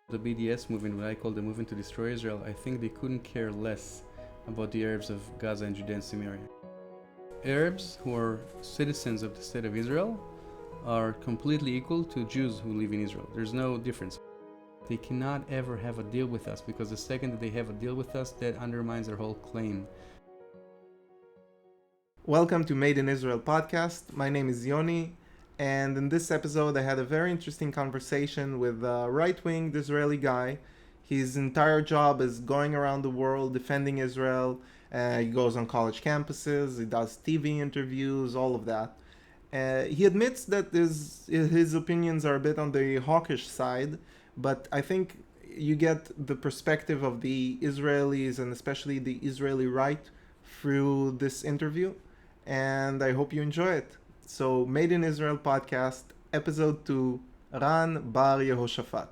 The BDS movement, what I call the movement to destroy Israel, I think they couldn't care less about the Arabs of Gaza and Judea and Samaria. Arabs who are citizens of the state of Israel are completely equal to Jews who live in Israel. There's no difference. They cannot ever have a deal with us, because the second that they have a deal with us, that undermines their whole claim. Welcome to Made in Israel podcast. My name is Yoni, and in this episode I had a very interesting conversation with a right-winged Israeli guy. His entire job is going around the world defending Israel. He goes on college campuses, he does TV interviews, all of that. He admits that his opinions are a bit on the hawkish side, but I think you get the perspective of the Israelis and especially the Israeli right through this interview, and I hope you enjoy it. So, Made in Israel podcast, episode 2, Ran Bar Yoshafat.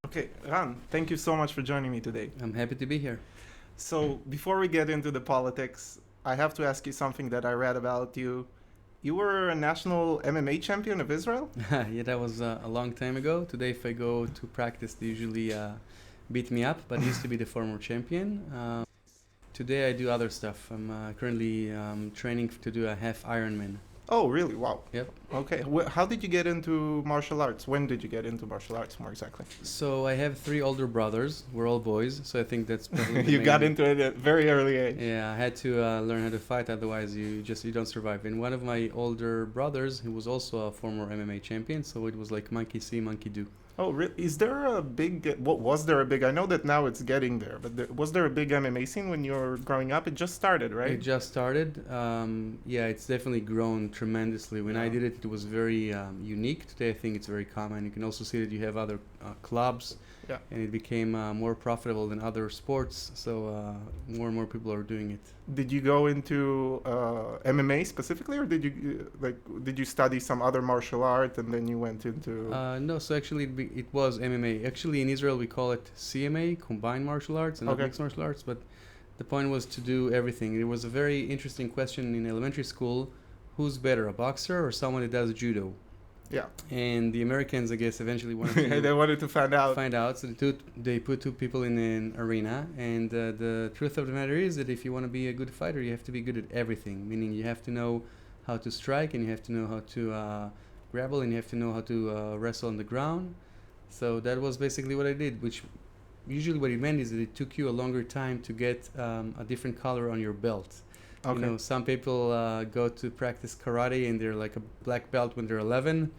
Okay, Ran, thank you so much for joining me today. I'm happy to be here. So, before we get into the politics, I have to ask you something that I read about you. You were a national MMA champion of Israel? Yeah, that was a long time ago. Today, if I go to practice, they usually beat me up, but I used to be the former champion. Today, I do other stuff. I'm currently training to do a half Ironman. Oh, really? Wow. Yep. Okay. How did you get into martial arts? When did you get into martial arts more exactly? So I have 3 older brothers. We're all boys, so I think that's probably You got into it at a very early age. Yeah, I had to learn how to fight, otherwise you don't survive. And one of my older brothers, he was also a former MMA champion, so it was like monkey see, monkey do. Oh, really? Is there a big... What was there a big... I know that now it's getting there, but was there a big MMA scene when you were growing up? It just started, right? It just started. Yeah, it's definitely grown tremendously. When I did it, it was very unique. Today, I think it's very common. You can also see that you have other clubs, and it became more profitable than other sports. So more and more people are doing it. Did you go into MMA specifically, or did you study some other martial art and then you went into... No, so actually it was MMA. Actually, in Israel, we call it CMA, Combined Martial Arts, and not Mixed Martial Arts. But the point was to do everything. It was a very interesting question in elementary school. Who's better, a boxer or someone that does judo? Yeah. And the Americans, I guess, eventually wanted to... They wanted to find out. So they put 2 people in an arena. And the truth of the matter is that if you want to be a good fighter, you have to be good at everything. Meaning you have to know how to strike, and you have to know how to grapple, and you have to know how to wrestle on the ground. So that was basically what I did, which usually what it meant is that it took you a longer time to get a different color on your belt. Okay. You know, some people go to practice karate and they're like a black belt when they're 11.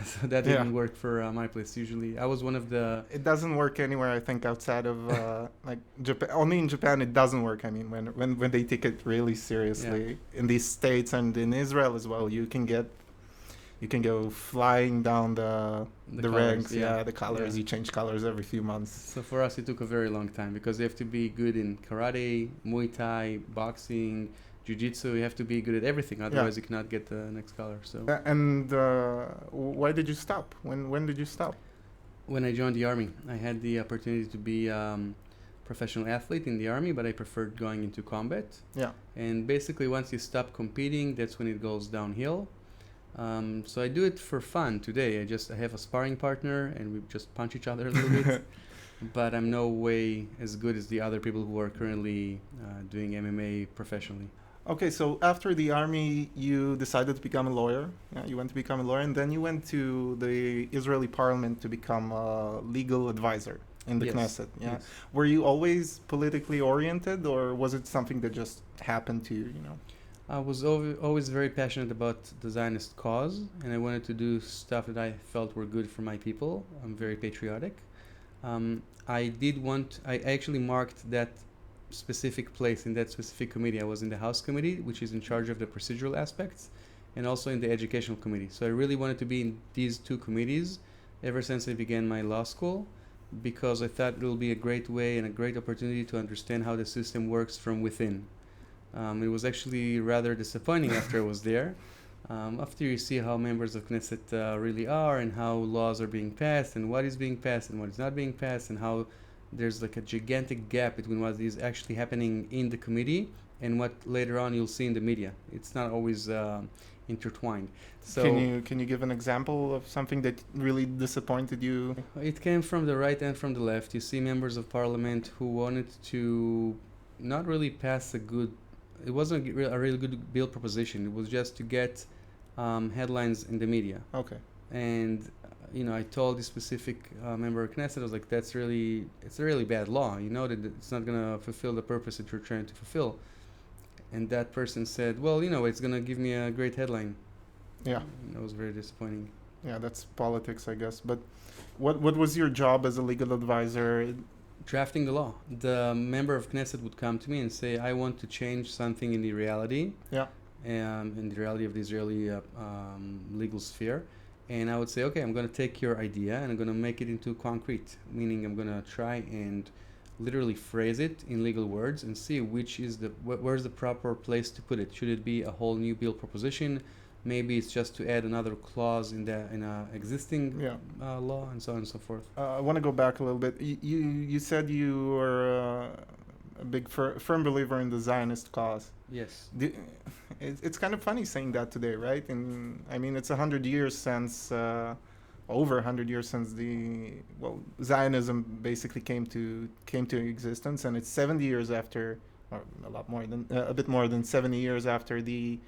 So that didn't work for my place. Usually, I was one of the... It doesn't work anywhere, I think, outside of like Japan. Only in Japan it doesn't work. I mean, when they take it really seriously. In these states and in Israel as well, you can go flying down the ranks, the colors. You change colors every few months. So for us, it took a very long time because you have to be good in karate, Muay Thai, boxing, Jiu-Jitsu. You have to be good at everything, otherwise you cannot get the next color. So. And why did you stop? When did you stop? When I joined the army, I had the opportunity to be professional athlete in the army, but I preferred going into combat. Yeah. And basically, once you stop competing, that's when it goes downhill. So I do it for fun today. I have a sparring partner and we just punch each other a little bit. But I'm no way as good as the other people who are currently doing MMA professionally. Okay, so after the army, you decided to become a lawyer. Yeah, you went to become a lawyer, and then you went to the Israeli parliament to become a legal advisor in the Knesset. Yeah. Yes. Were you always politically oriented, or was it something that just happened to you, you know? I was always very passionate about the Zionist cause, and I wanted to do stuff that I felt were good for my people. I'm very patriotic. I actually marked that specific place in that specific committee. I was in the House Committee, which is in charge of the procedural aspects, and also in the Educational Committee. So I really wanted to be in these 2 committees ever since I began my law school, because I thought it will be a great way and a great opportunity to understand how the system works from within. It was actually rather disappointing after I was there. After you see how members of Knesset really are, and how laws are being passed, and what is being passed and what is not being passed, and how there's like a gigantic gap between what is actually happening in the committee and what later on you'll see in the media. It's not always intertwined. So Can you give an example of something that really disappointed you? it came from the right and from the left. You see members of parliament who wanted to not really pass a good. It wasn't a really good bill proposition. It was just to get headlines in the media. Okay. And I told this specific member of Knesset, I was like, it's a really bad law. You know that it's not gonna fulfill the purpose that you're trying to fulfill. And that person said, well, it's gonna give me a great headline. Yeah. And that was very disappointing. Yeah, that's politics, I guess. But what was your job as a legal advisor? Drafting the law. The member of Knesset would come to me and say, I want to change something in the reality. Yeah. In the reality of the Israeli legal sphere. And I would say, okay, I'm going to take your idea and I'm going to make it into concrete, meaning I'm going to try and literally phrase it in legal words and see which is where's the proper place to put it. Should it be a whole new bill proposition? Maybe it's just to add another clause in a existing law, and so on and so forth. I want to go back a little bit. You said you were a big firm believer in the Zionist cause. Yes. It's kind of funny saying that today, right? And I mean, it's 100 years since, over 100 years since Zionism basically came to existence, and it's 70 years after, or a bit more than 70 years after the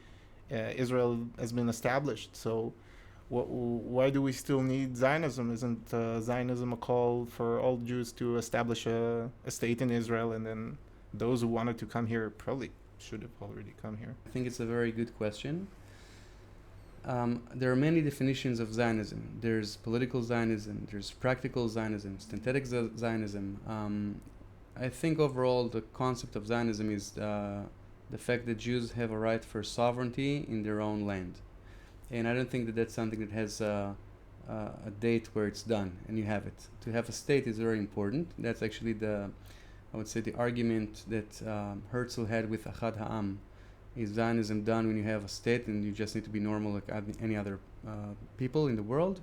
Israel has been established. So, why do we still need Zionism? Isn't Zionism a call for all Jews to establish a state in Israel, and then those who wanted to come here probably should have already come here? I think it's a very good question. There are many definitions of Zionism. There's political Zionism, there's practical Zionism, synthetic Zionism. I think overall the concept of Zionism is the fact that Jews have a right for sovereignty in their own land. And I don't think that that's something that has a date where it's done and you have it. To have a state is very important. That's actually the argument that Herzl had with Achad Ha'am. Is Zionism done when you have a state and you just need to be normal like any other people in the world?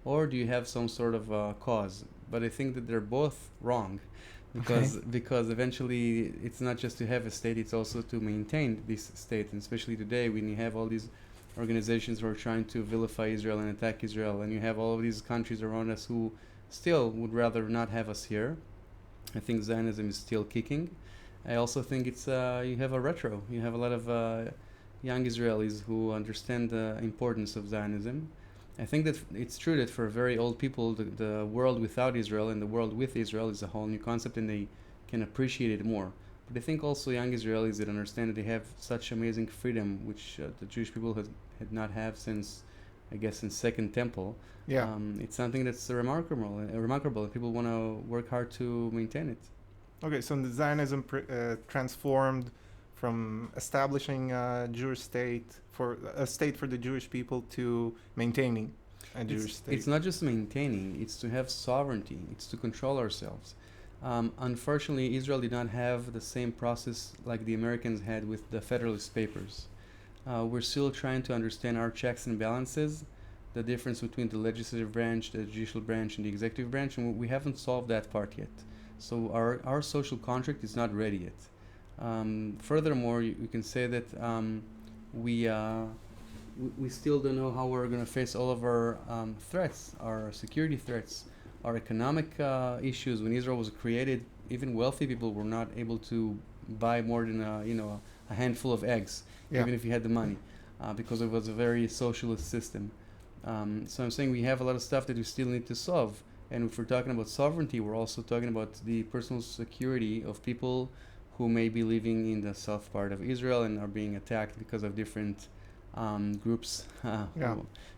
Or do you have some sort of cause? But I think that they're both wrong. Because eventually it's not just to have a state, it's also to maintain this state. And especially today when you have all these organizations who are trying to vilify Israel and attack Israel, and you have all of these countries around us who still would rather not have us here. I think Zionism is still kicking. I also think it's you have a retro. You have a lot of young Israelis who understand the importance of Zionism. I think that it's true that for very old people, the world without Israel and the world with Israel is a whole new concept, and they can appreciate it more. But I think also young Israelis that understand that they have such amazing freedom, which the Jewish people had not have since, I guess, in Second Temple. Yeah. It's something that's remarkable, and people want to work hard to maintain it. Okay, so the Zionism transformed from establishing a Jewish state for the Jewish people to maintaining a Jewish state. It's not just maintaining; it's to have sovereignty. It's to control ourselves. Unfortunately, Israel did not have the same process like the Americans had with the Federalist Papers. We're still trying to understand our checks and balances, the difference between the legislative branch, the judicial branch, and the executive branch, and we haven't solved that part yet. So our social contract is not ready yet. Furthermore, you can say that we still don't know how we're going to face all of our threats, our security threats, our economic issues. When Israel was created, even wealthy people were not able to buy more than a handful of eggs, even if you had the money, because it was a very socialist system. So I'm saying we have a lot of stuff that we still need to solve. And if we're talking about sovereignty, we're also talking about the personal security of people who may be living in the south part of Israel and are being attacked because of different groups.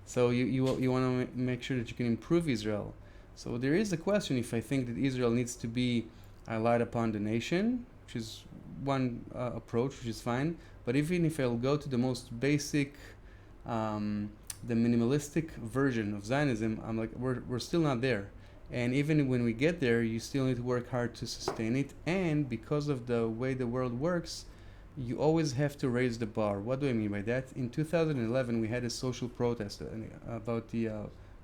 So you want to make sure that you can improve Israel. So there is a question if I think that Israel needs to be a light upon the nation, which is one approach, which is fine. But even if I'll go to the most basic, the minimalistic version of Zionism, I'm like, we're still not there. And even when we get there, you still need to work hard to sustain it. And because of the way the world works, you always have to raise the bar. What do I mean by that? In 2011, we had a social protest about the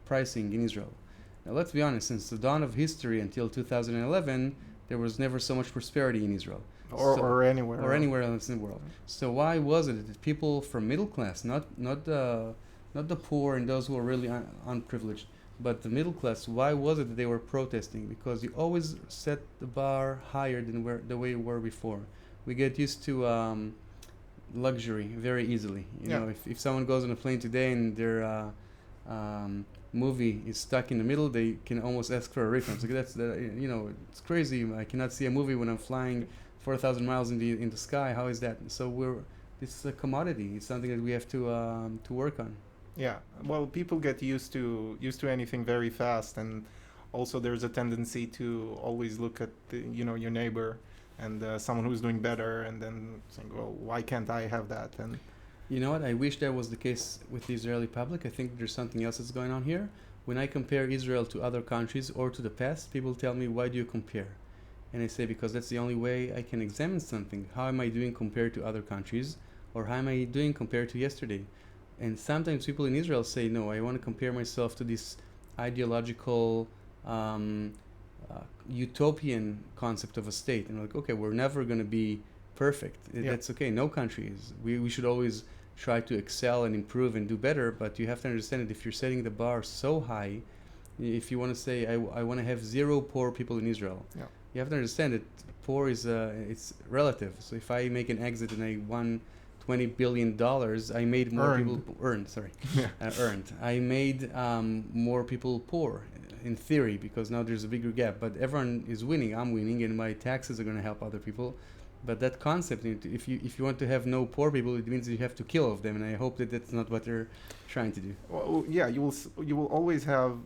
pricing in Israel. Now, let's be honest, since the dawn of history until 2011, there was never so much prosperity in Israel. Or anywhere. Or anywhere else in the world. So why was it that people from middle class, not the poor and those who are really unprivileged, but the middle class, why was it that they were protesting? Because you always set the bar higher than the way you were before. We get used to luxury very easily. You know, if someone goes on a plane today and their movie is stuck in the middle, they can almost ask for a refund. So that's it's crazy. I cannot see a movie when I'm flying 4,000 miles in the sky. How is that? So this is a commodity. It's something that we have to work on. Yeah, well, people get used to anything very fast, and also there's a tendency to always look at your neighbor and someone who's doing better, and then think, well, why can't I have that? And you know what? I wish that was the case with the Israeli public. I think there's something else that's going on here. When I compare Israel to other countries or to the past, people tell me, why do you compare? And I say, because that's the only way I can examine something. How am I doing compared to other countries? Or how am I doing compared to yesterday? And sometimes people in Israel say, no, I want to compare myself to this ideological utopian concept of a state. And like, okay, we're never going to be perfect. That's okay. No country is. We should always try to excel and improve and do better. But you have to understand that if you're setting the bar so high, if you want to say, I want to have 0 poor people in Israel, you have to understand that poor is it's relative. So if I make an exit and I won $20 billion, I made more people earned. I made more people poor, in theory, because now there's a bigger gap. But everyone is winning. I'm winning, and my taxes are going to help other people. But that concept, if you want to have no poor people, it means you have to kill all of them. And I hope that that's not what they're trying to do. Well, yeah, you will always have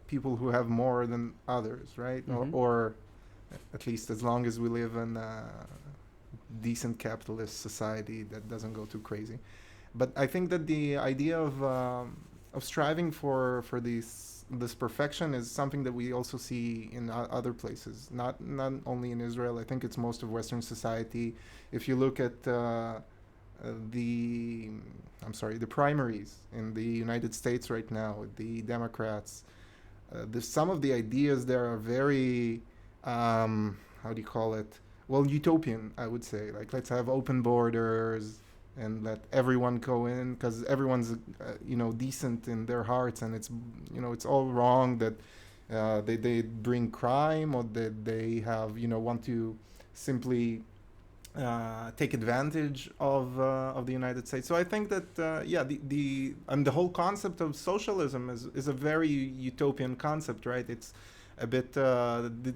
people who have more than others, right? Mm-hmm. Or at least as long as we live in a decent capitalist society that doesn't go too crazy. But I think that the idea of striving for this perfection is something that we also see in other places, not only in Israel. I think it's most of Western society. If you look at the primaries in the United States right now, the Democrats, some of the ideas there are very how do you call it? Well, utopian, I would say. Like, let's have open borders and let everyone go in, because everyone's decent in their hearts, and it's all wrong that they bring crime, or that they have want to simply take advantage of the United States. So I think that the whole concept of socialism is a very utopian concept, right? It's a bit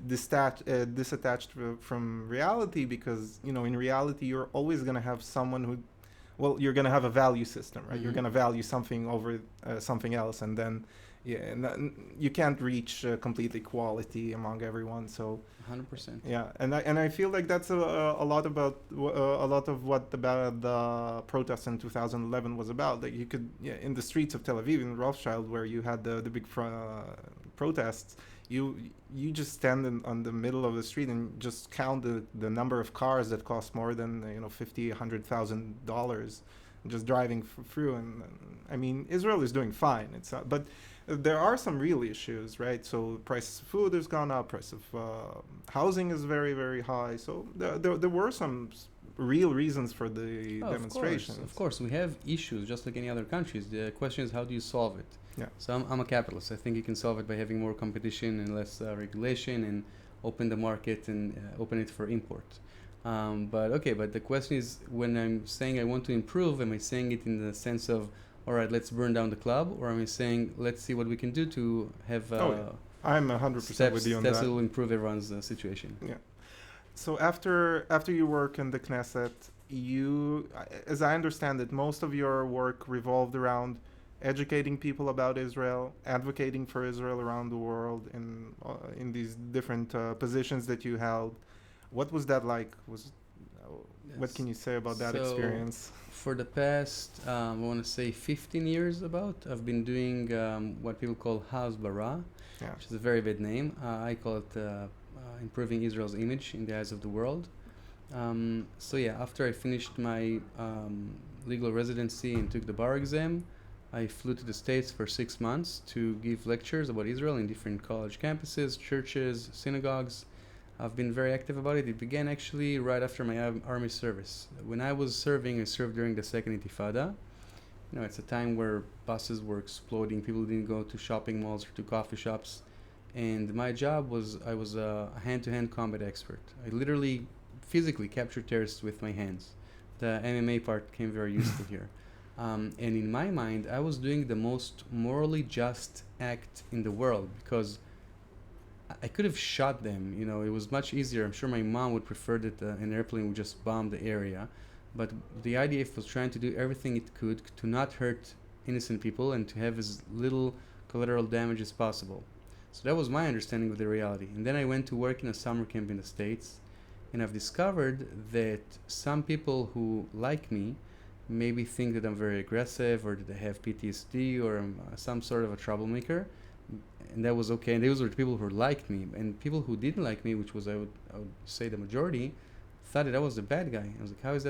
disattached from reality, because in reality you're always going to have someone who, well, you're going to have a value system, right? Mm-hmm. You're going to value something over something else, and then you can't reach complete equality among everyone. So 100%. Yeah, and I feel like that's a lot of what the protests in 2011 was about. Like, you could in the streets of Tel Aviv, in Rothschild, where you had the big protests, you just stand on the middle of the street and just count the number of cars that cost more than $100,000 just driving through. And I mean, Israel is doing fine. It's but there are some real issues, right? So price of food has gone up, price of housing is very, very high. So there were some real reasons for the demonstrations. Of course, we have issues just like any other countries. The question is, how do you solve it? Yeah. So I'm a capitalist. I think you can solve it by having more competition and less regulation, and open the market and open it for import. But the question is, when I'm saying I want to improve, am I saying it in the sense of, all right, let's burn down the club, or am I saying, let's see what we can do to have I'm 100% with you on that. Steps that will improve everyone's situation. Yeah. So after you work in the Knesset, you, as I understand it, most of your work revolved around educating people about Israel, advocating for Israel around the world in these different positions that you held. What was that like? What can you say about that experience? For the past, I want to say 15 years I've been doing what people call Hasbara, which is a very bad name. I call it improving Israel's image in the eyes of the world. After I finished my legal residency and took the bar exam, I flew to the States for 6 months to give lectures about Israel in different college campuses, churches, synagogues. I've been very active about it. It began actually right after my army service. When I was serving, I served during the second Intifada. It's a time where buses were exploding. People didn't go to shopping malls or to coffee shops. And my job was I was a hand-to-hand combat expert. I literally physically captured terrorists with my hands. The MMA part came very useful here. And in my mind, I was doing the most morally just act in the world because I could have shot them. It was much easier. I'm sure my mom would prefer that an airplane would just bomb the area. But the IDF was trying to do everything it could to not hurt innocent people and to have as little collateral damage as possible. So that was my understanding of the reality. And then I went to work in a summer camp in the States, and I've discovered that some people who like me maybe think that I'm very aggressive or that I have PTSD or I'm some sort of a troublemaker. And that was okay. And those were the people who liked me. And people who didn't like me, which was I would say the majority, thought that I was the bad guy. I was like, how is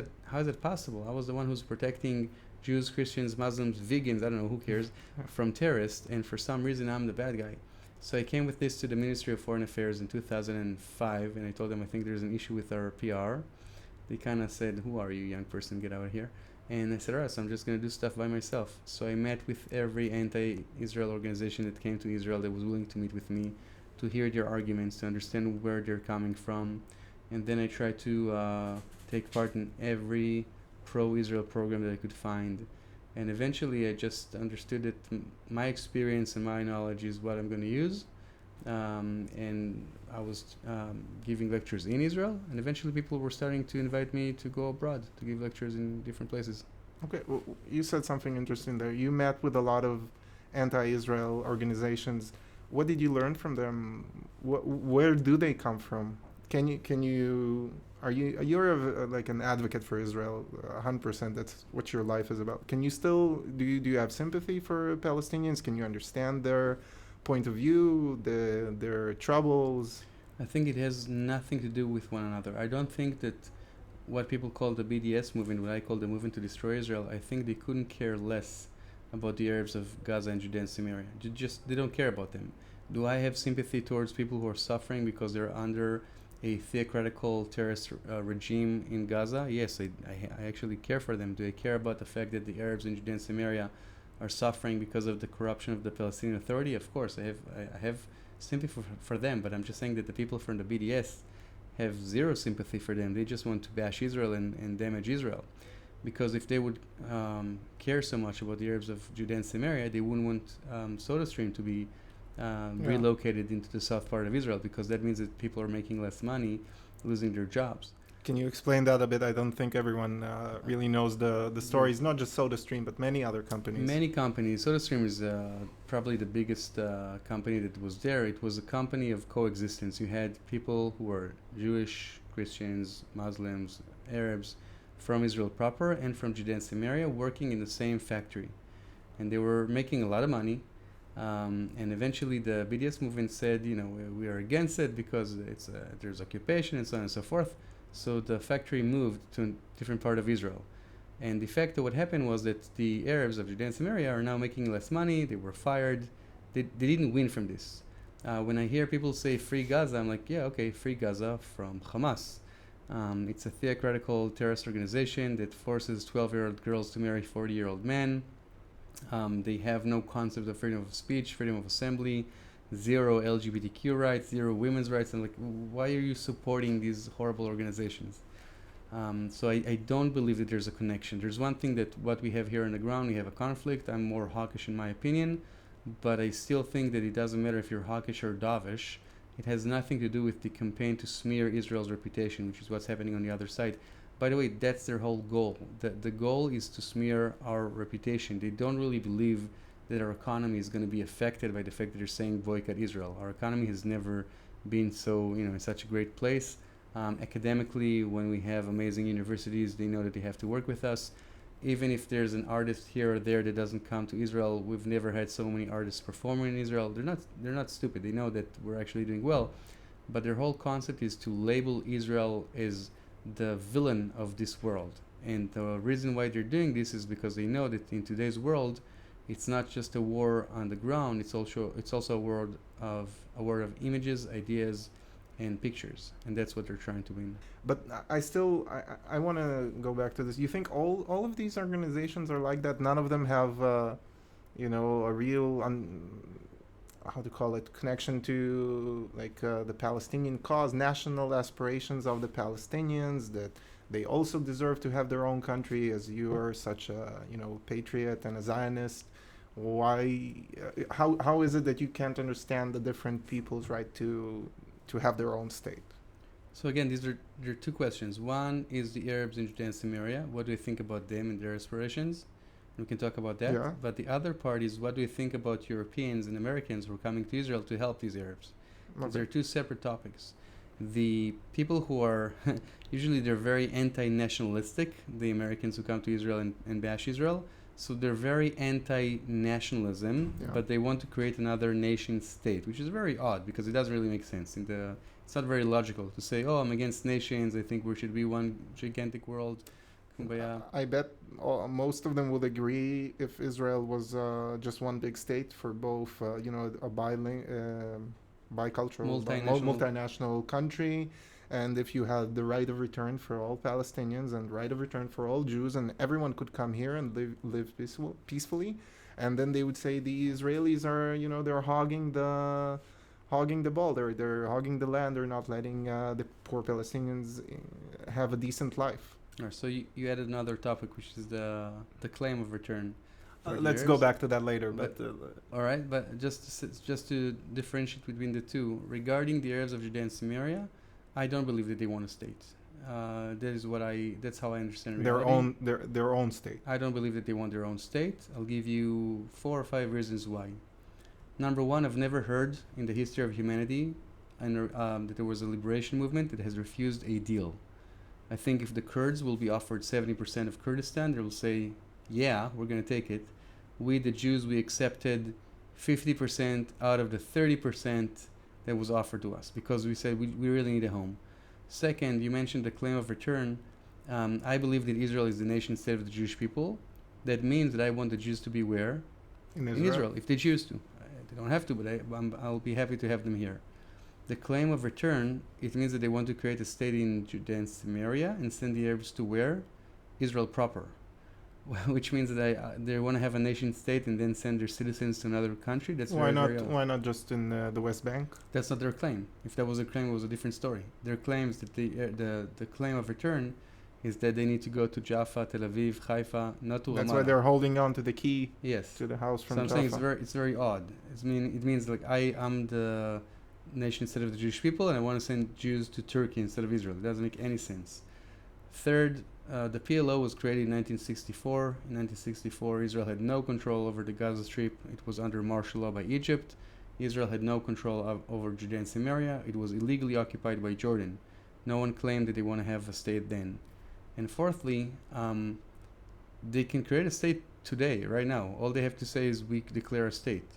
that possible? I was the one who's protecting Jews, Christians, Muslims, vegans, I don't know, who cares, from terrorists, and for some reason I'm the bad guy. So I came with this to the Ministry of Foreign Affairs in 2005, and I told them I think there's an issue with our PR. They kind of said, who are you, young person, get out of here. And I said, alright, so I'm just going to do stuff by myself. So I met with every anti-Israel organization that came to Israel that was willing to meet with me, to hear their arguments, to understand where they're coming from. And then I tried to take part in every pro-Israel program that I could find. And eventually I just understood that my experience and my knowledge is what I'm going to use. And I was giving lectures in Israel, and eventually people were starting to invite me to go abroad to give lectures in different places. Okay, well, you said something interesting there. You met with a lot of anti-Israel organizations. What did you learn from them? Where do they come from? You're like an advocate for Israel, 100%. That's what your life is about. Can you still do you have sympathy for Palestinians? Can you understand their point of view, their troubles? I think it has nothing to do with one another. I don't think that what people call the BDS movement, what I call the movement to destroy Israel, I think they couldn't care less about the Arabs of Gaza and Judea and Samaria. They don't care about them. Do I have sympathy towards people who are suffering because they're under a theocratical terrorist regime in Gaza? Yes, I actually care for them. Do I care about the fact that the Arabs in Judea and Samaria are suffering because of the corruption of the Palestinian Authority? Of course, I have sympathy for them, but I'm just saying that the people from the BDS have zero sympathy for them. They just want to bash Israel and damage Israel. Because if they would care so much about the Arabs of Judea and Samaria, they wouldn't want SodaStream to be relocated into the south part of Israel, because that means that people are making less money, losing their jobs. Can you explain that a bit? I don't think everyone really knows the stories, not just SodaStream, but many other companies. Many companies. SodaStream is probably the biggest company that was there. It was a company of coexistence. You had people who were Jewish, Christians, Muslims, Arabs from Israel proper and from Judea and Samaria working in the same factory. And they were making a lot of money. And eventually the BDS movement said, we are against it because there's occupation and so on and so forth. So the factory moved to a different part of Israel. And de facto what happened was that the Arabs of Judea and Samaria are now making less money. They were fired. They didn't win from this. When I hear people say free Gaza, I'm like, yeah, okay, free Gaza from Hamas. It's a theocratical terrorist organization that forces 12-year-old girls to marry 40-year-old men. They have no concept of freedom of speech, freedom of assembly, zero LGBTQ rights, zero women's rights. I'm like, why are you supporting these horrible organizations? So I don't believe that there's a connection. There's one thing that what we have here on the ground, we have a conflict. I'm more hawkish in my opinion, but I still think that it doesn't matter if you're hawkish or dovish. It has nothing to do with the campaign to smear Israel's reputation, which is what's happening on the other side. By the way, that's their whole goal. The goal is to smear our reputation. They don't really believe that our economy is going to be affected by the fact that they're saying boycott Israel. Our economy has never been so, in such a great place. Academically, when we have amazing universities, they know that they have to work with us. Even if there's an artist here or there that doesn't come to Israel, we've never had so many artists performing in Israel. They're not stupid. They know that we're actually doing well. But their whole concept is to label Israel as the villain of this world. And the reason why they're doing this is because they know that in today's world, it's not just a war on the ground. It's also a war of images, ideas, and pictures, and that's what they're trying to win. But I want to go back to this. You think all of these organizations are like that? None of them have a real how to call it, connection to the Palestinian cause, national aspirations of the Palestinians, that they also deserve to have their own country, as you are such a patriot and a Zionist. Why? How is it that you can't understand the different people's right to have their own state? So again, there are two questions. One is the Arabs in Judea and Samaria. What do you think about them and their aspirations? We can talk about that. Yeah. But the other part is, what do you think about Europeans and Americans who are coming to Israel to help these Arabs? Okay. They're two separate topics. The people who are usually they're very anti-nationalistic, the Americans who come to Israel and bash Israel. So they're very anti-nationalism, Yeah. but they want to create another nation state, which is very odd because it doesn't really make sense. It's not very logical to say, "Oh, I'm against nations. I think we should be one gigantic world." Kumbaya. I bet most of them would agree if Israel was just one big state for both, a bicultural, multinational country, and if you had the right of return for all Palestinians and right of return for all Jews, and everyone could come here and live peacefully, and then they would say the Israelis are, they're hogging the ball, they're hogging the land, they're not letting the poor Palestinians have a decent life. Right, so you added another topic, which is the claim of return. Let's go back to that later. But all right, but just to differentiate between the two, regarding the Arabs of Judea and Samaria, I don't believe that they want a state. That's how I understand reality. their own state. I don't believe that they want their own state. I'll give you 4 or 5 reasons why. Number one, I've never heard in the history of humanity that there was a liberation movement that has refused a deal. I think if the Kurds will be offered 70% of Kurdistan, they will say, yeah, we're going to take it. We, the Jews, we accepted 50% out of the 30% that was offered to us because we said we really need a home. Second, you mentioned the claim of return. I believe that Israel is the nation state of the Jewish people. That means that I want the Jews to be where? In Israel, if they choose to. They don't have to, but I'll be happy to have them here. The claim of return, it means that they want to create a state in Judea and Samaria and send the Arabs to where? Israel proper. Which means that they want to have a nation state and then send their citizens to another country. That's why not just in the West Bank? That's not their claim. If that was a claim, it was a different story. Their claim is that the claim of return is that they need to go to Jaffa, Tel Aviv, Haifa, not to Ramallah. That's why they're holding on to the key. Yes. To the house from Jaffa. So I'm saying it's very odd. It means like I am the nation instead of the Jewish people, and I want to send Jews to Turkey instead of Israel. It doesn't make any sense. Third, the PLO was created in 1964. In 1964, Israel had no control over the Gaza Strip. It was under martial law by Egypt. Israel had no control over Judea and Samaria. It was illegally occupied by Jordan. No one claimed that they want to have a state then. And fourthly, they can create a state today, right now. All they have to say is we declare a state.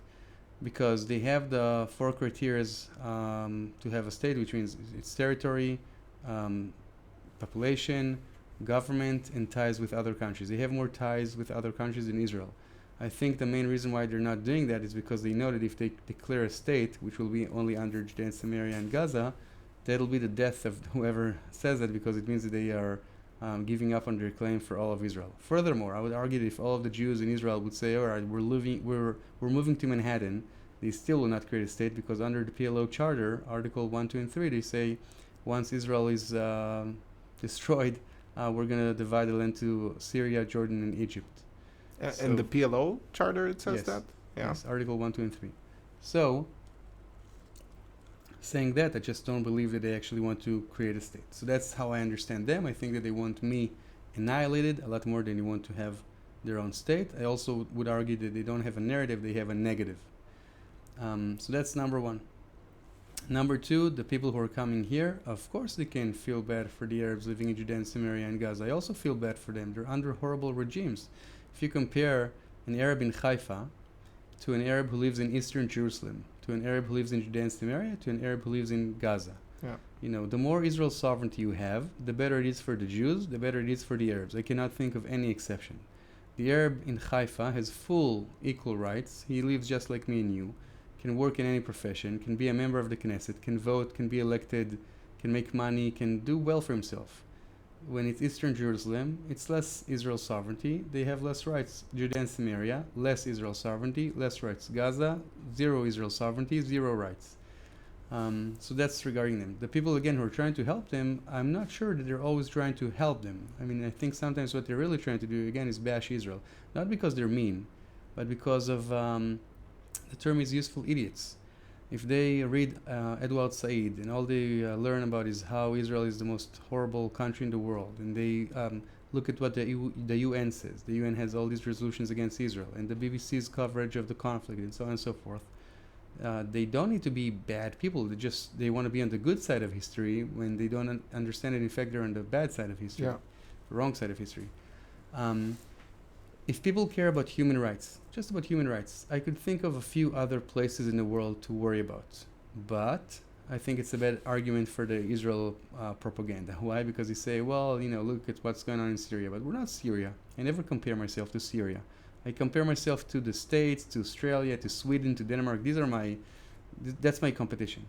Because they have the 4 criteria to have a state, which means its territory, population, government, and ties with other countries. They have more ties with other countries than Israel. I think the main reason why they're not doing that is because they know that if they declare a state, which will be only under Judea and Samaria and Gaza, that'll be the death of whoever says that, because it means that they are giving up on their claim for all of Israel. Furthermore, I would argue that if all of the Jews in Israel would say, all right, we're moving to Manhattan, they still will not create a state, because under the PLO charter, Article 1, 2, and 3, they say once Israel is destroyed, we're going to divide the land to Syria, Jordan, and Egypt. In the PLO charter, it says yes, that? Yeah. Yes, Article 1, 2, and 3. So, saying that, I just don't believe that they actually want to create a state. So that's how I understand them. I think that they want me annihilated a lot more than they want to have their own state. I also would argue that they don't have a narrative, they have a negative. So that's number one. Number two, the people who are coming here, of course they can feel bad for the Arabs living in Judea and Samaria and Gaza. I also feel bad for them. They're under horrible regimes. If you compare an Arab in Haifa to an Arab who lives in eastern Jerusalem, to an Arab who lives in Judea and Samaria, to an Arab who lives in Gaza. Yeah. You know, the more Israel sovereignty you have, the better it is for the Jews, the better it is for the Arabs. I cannot think of any exception. The Arab in Haifa has full equal rights. He lives just like me and you. can work in any profession, can be a member of the Knesset, can vote, can be elected, can make money, can do well for himself. When it's Eastern Jerusalem, it's less Israel sovereignty. They have less rights. Judea and Samaria, less Israel sovereignty, less rights. Gaza, zero Israel sovereignty, zero rights. So that's regarding them. The people, again, who are trying to help them, I'm not sure that they're always trying to help them. I mean, I think sometimes what they're really trying to do, again, is bash Israel. Not because they're mean, but because of the term is useful idiots. If they read Edward Said and all they learn about is how Israel is the most horrible country in the world, and they look at what the UN says, the UN has all these resolutions against Israel, and the BBC's coverage of the conflict, and so on and so forth, they don't need to be bad people. They want to be on the good side of history when they don't understand it. In fact, they're on the bad side of history, the wrong side of history. If people care about human rights, just about human rights, I could think of a few other places in the world to worry about. But I think it's a bad argument for the Israel propaganda. Why? Because they say, well, look at what's going on in Syria. But we're not Syria. I never compare myself to Syria. I compare myself to the States, to Australia, to Sweden, to Denmark. That's my competition.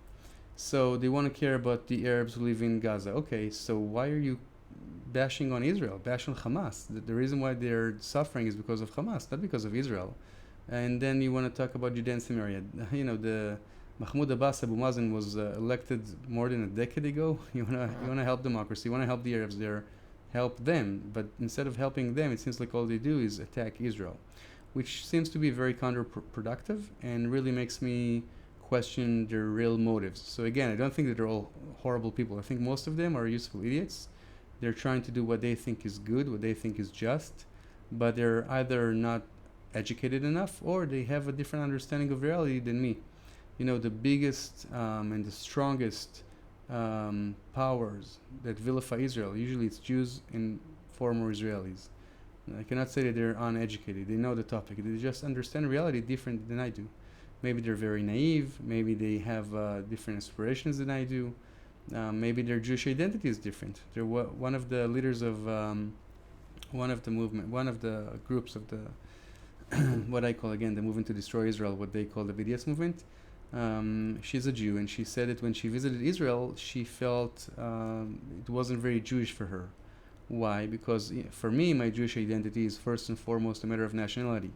So they want to care about the Arabs who live in Gaza. Okay, so why are you bashing on Israel, bashing Hamas? The reason why they're suffering is because of Hamas, not because of Israel. And then you want to talk about Judea and Samaria. The Mahmoud Abbas, Abu Mazen, was elected more than a decade ago. You want to help democracy, you want to help the Arabs there, help them. But instead of helping them, it seems like all they do is attack Israel, which seems to be very counterproductive and really makes me question their real motives. So again, I don't think that they're all horrible people. I think most of them are useful idiots. They're trying to do what they think is good, what they think is just, but they're either not educated enough or they have a different understanding of reality than me. The biggest and the strongest powers that vilify Israel, usually it's Jews and former Israelis. I cannot say that they're uneducated. They know the topic. They just understand reality different than I do. Maybe they're very naive. Maybe they have different aspirations than I do. Maybe their Jewish identity is different. They're one of the leaders of one of the groups of the what I call, again, the movement to destroy Israel, what they call the BDS movement. She's a Jew, and she said that when she visited Israel, she felt it wasn't very Jewish for her. Why? Because for me, my Jewish identity is first and foremost a matter of nationality.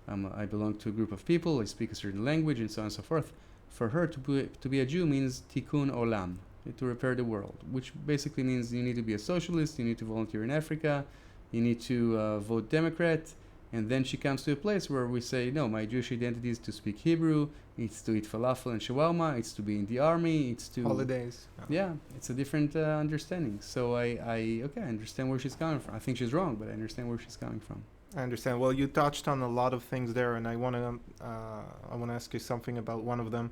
I belong to a group of people, I speak a certain language, and so on and so forth. For her, to be a Jew means tikkun olam, to repair the world, which basically means you need to be a socialist, you need to volunteer in Africa, you need to vote Democrat. And then she comes to a place where we say, no, my Jewish identity is to speak Hebrew, it's to eat falafel and shawarma, it's to be in the army, it's to... Holidays. Yeah, it's a different understanding. So I understand where she's coming from. I think she's wrong, but I understand where she's coming from. I understand. Well, you touched on a lot of things there, and I want to ask you something about one of them.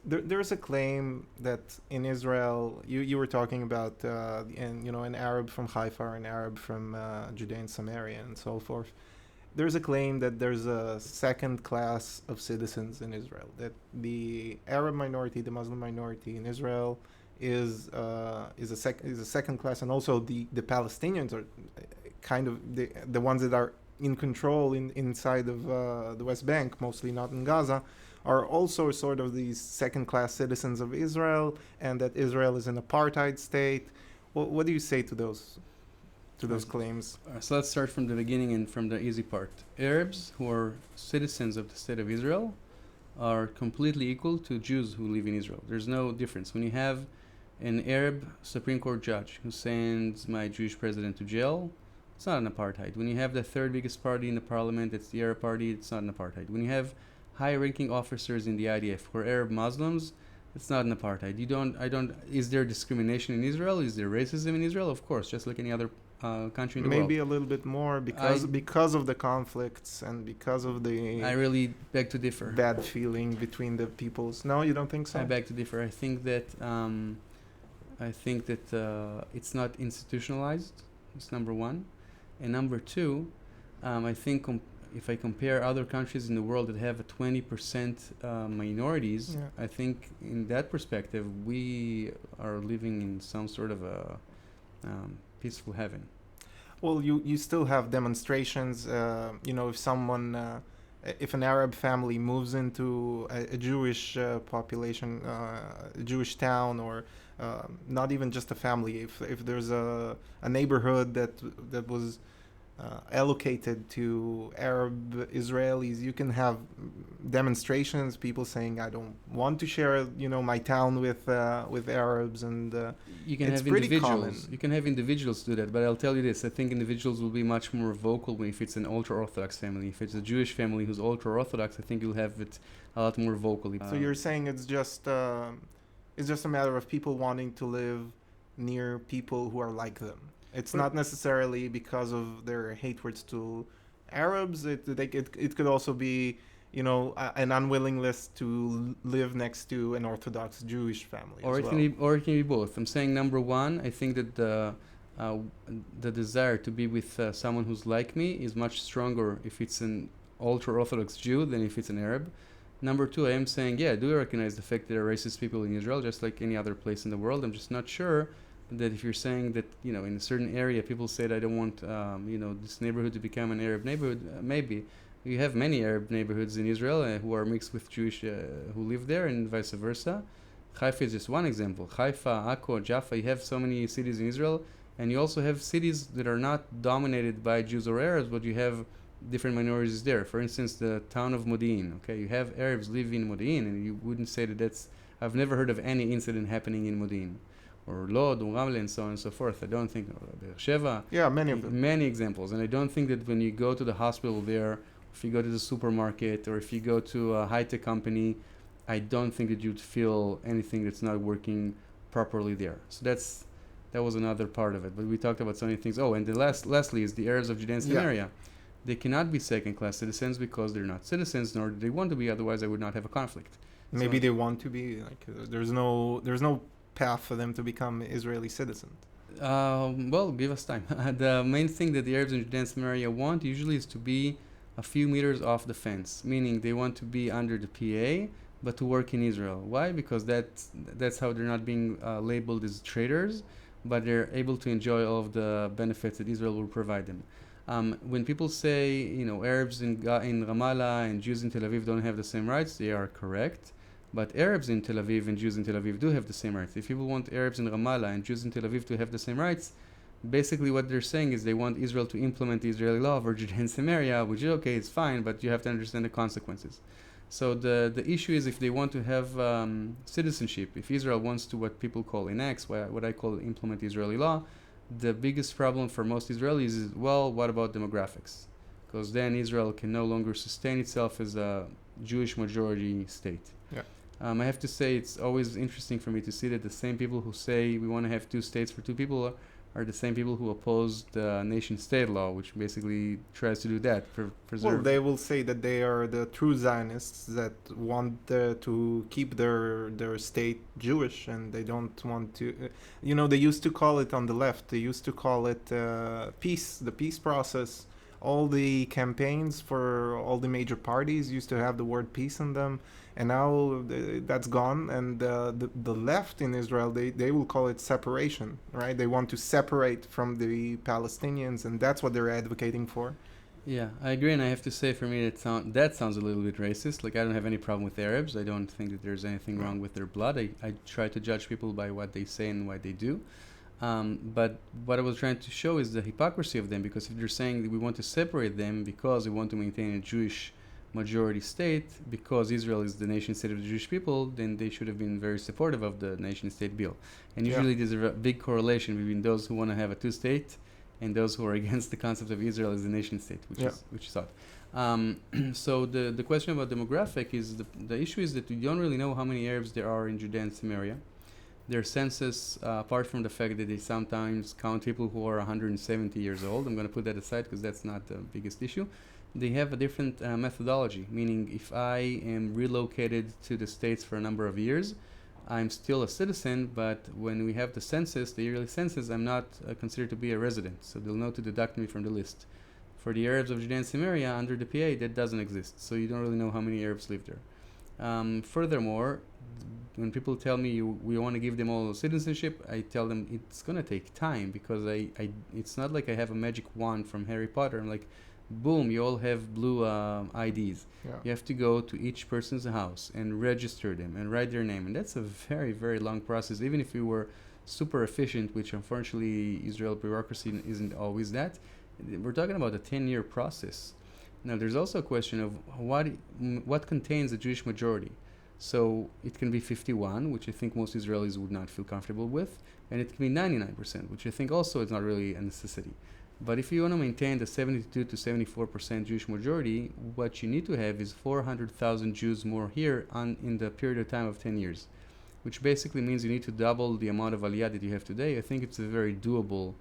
There's a claim that in Israel, you were talking about, an Arab from Haifa, an Arab from Judea and Samaria, and so forth. There's a claim that there's a second class of citizens in Israel, that the Arab minority, the Muslim minority in Israel is a second class, and also the Palestinians are kind of the ones that are in control inside of the West Bank, mostly not in Gaza, are also sort of these second class citizens of Israel, and that Israel is an apartheid state. What do you say to those claims? So let's start from the beginning and from the easy part. Arabs who are citizens of the state of Israel are completely equal to Jews who live in Israel. There's no difference. When you have an Arab Supreme Court judge who sends my Jewish president to jail, it's not an apartheid. When you have the third biggest party in the parliament, that's the Arab party, it's not an apartheid. When you have high-ranking officers in the IDF who are Arab Muslims, it's not an apartheid. Is there discrimination in Israel? Is there racism in Israel? Of course, just like any other country in the world. Maybe a little bit more because of the conflicts and because of the... I really beg to differ. Bad feeling between the peoples. No, you don't think so? I beg to differ. I think that it's not institutionalized. It's number one. And number two, I think if I compare other countries in the world that have a 20% minorities, I think in that perspective, we are living in some sort of a peaceful heaven. Well, you still have demonstrations. If someone if an Arab family moves into a Jewish population, a Jewish town, or not even just a family, if there's a neighborhood that was allocated to Arab Israelis, you can have demonstrations, people saying, "I don't want to share, my town with Arabs," and You can it's have pretty individuals. common. You can have individuals do that, but I'll tell you this: I think individuals will be much more vocal if it's an ultra-orthodox family. If it's a Jewish family who's ultra-orthodox, I think you'll have it a lot more vocally. So you're saying it's just a matter of people wanting to live near people who are like them. It's not necessarily because of their hatred to Arabs. It could also be, an unwillingness to live next to an Orthodox Jewish family. Or as it can well. be, or it can be both. I'm saying number one, I think that the desire to be with someone who's like me is much stronger if it's an ultra-Orthodox Jew than if it's an Arab. Number two, I am saying, yeah, I do recognize the fact that there are racist people in Israel, just like any other place in the world. I'm just not sure that if you're saying that, in a certain area, people said, I don't want, this neighborhood to become an Arab neighborhood, maybe. You have many Arab neighborhoods in Israel who are mixed with Jewish who live there, and vice versa. Haifa is just one example. Haifa, Akko, Jaffa, you have so many cities in Israel, and you also have cities that are not dominated by Jews or Arabs, but you have different minorities there. For instance, the town of Modi'in. Okay, you have Arabs living in Modi'in, and you wouldn't say that that's. I've never heard of any incident happening in Modi'in, or Lod, or Ramle, and so on and so forth. I don't think Be'er Sheva. Yeah, many of them. Many examples, and I don't think that when you go to the hospital there, if you go to the supermarket, or if you go to a high-tech company, I don't think that you'd feel anything that's not working properly there. So that was another part of it. But we talked about so many things. Oh, and the lastly is the Arabs of Judea and Samaria. They cannot be second-class citizens because they're not citizens, nor do they want to be. Otherwise, I would not have a conflict. Maybe they want to be. There's no path for them to become Israeli citizens. Well, give us time. The main thing that the Arabs in Judea and Samaria want usually is to be a few meters off the fence, meaning they want to be under the PA, but to work in Israel. Why? Because that's how they're not being labeled as traitors, but they're able to enjoy all of the benefits that Israel will provide them. When people say, Arabs in Ramallah and Jews in Tel Aviv don't have the same rights, they are correct. But Arabs in Tel Aviv and Jews in Tel Aviv do have the same rights. If people want Arabs in Ramallah and Jews in Tel Aviv to have the same rights, basically what they're saying is they want Israel to implement the Israeli law over Judea and Samaria, which is okay, it's fine, but you have to understand the consequences. So the issue is if they want to have citizenship, if Israel wants to what people call enact, what I call implement Israeli law, the biggest problem for most Israelis is, well, what about demographics? Because then Israel can no longer sustain itself as a Jewish majority state. Yeah. I have to say it's always interesting for me to see that the same people who say we want to have two states for two people are the same people who oppose the nation-state law, which basically tries to do that. Well, they will say that they are the true Zionists that want to keep their state Jewish, and they don't want to. They used to call it on the left. They used to call it peace, the peace process. All the campaigns for all the major parties used to have the word peace in them, and now that's gone. And the left in Israel, they will call it separation, right? They want to separate from the Palestinians, and that's what they're advocating for. Yeah, I agree, and I have to say, for me, that sounds a little bit racist. Like, I don't have any problem with Arabs. I don't think that there's anything wrong with their blood. I try to judge people by what they say and what they do. But what I was trying to show is the hypocrisy of them, because if they're saying that we want to separate them because we want to maintain a Jewish majority state, because Israel is the nation state of the Jewish people, then they should have been very supportive of the nation state bill. And usually there's a big correlation between those who want to have a two-state and those who are against the concept of Israel as a nation state, which is odd. So the question about demographic is the issue is that we don't really know how many Arabs there are in Judea and Samaria. Their census, apart from the fact that they sometimes count people who are 170 years old, I'm going to put that aside because that's not the biggest issue. They have a different methodology, meaning if I am relocated to the States for a number of years, I'm still a citizen, but when we have the census, the yearly census, I'm not considered to be a resident, so they'll know to deduct me from the list. For the Arabs of Judea and Samaria, under the PA, that doesn't exist, so you don't really know how many Arabs live there. Furthermore, when people tell me we want to give them all citizenship, I tell them it's going to take time, because it's not like I have a magic wand from Harry Potter. I'm like, boom, you all have blue IDs. Yeah. You have to go to each person's house and register them and write their name. And that's a very, very long process. Even if you were super efficient, which unfortunately Israel bureaucracy isn't always that, we're talking about a 10-year process. Now, there's also a question of what contains a Jewish majority. So it can be 51, which I think most Israelis would not feel comfortable with, and it can be 99%, which I think also is not really a necessity. But if you want to maintain the 72 to 74% Jewish majority, what you need to have is 400,000 Jews more here in the period of time of 10 years, which basically means you need to double the amount of aliyah that you have today. I think it's a very doable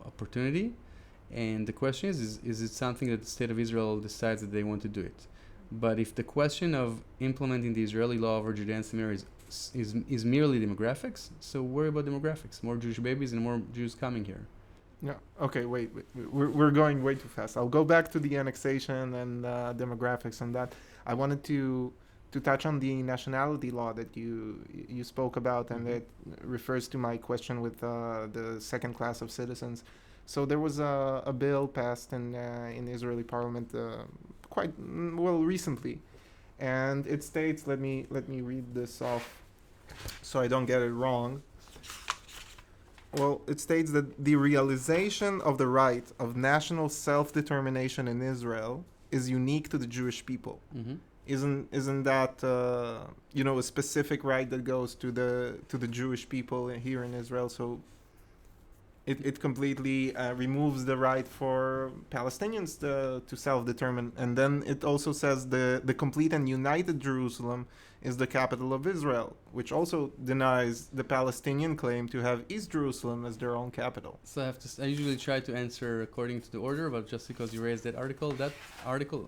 opportunity. And the question is it something that the state of Israel decides that they want to do it? But if the question of implementing the Israeli law over Judea and Samaria is merely demographics, so worry about demographics. More Jewish babies and more Jews coming here. Yeah. Okay. Wait. We're going way too fast. I'll go back to the annexation and demographics and that. I wanted to touch on the nationality law that you spoke about, and it refers to my question with the second class of citizens. So there was a bill passed in the Israeli parliament quite recently, and it states, let me read this off so I don't get it wrong. Well, it states that the realization of the right of national self-determination in Israel is unique to the Jewish people. Mm-hmm. Isn't that a specific right that goes to the Jewish people here in Israel? So it completely removes the right for Palestinians to self-determine, and then it also says the complete and united Jerusalem is the capital of Israel, which also denies the Palestinian claim to have East Jerusalem as their own capital. So I usually try to answer according to the order, but just because you raised that article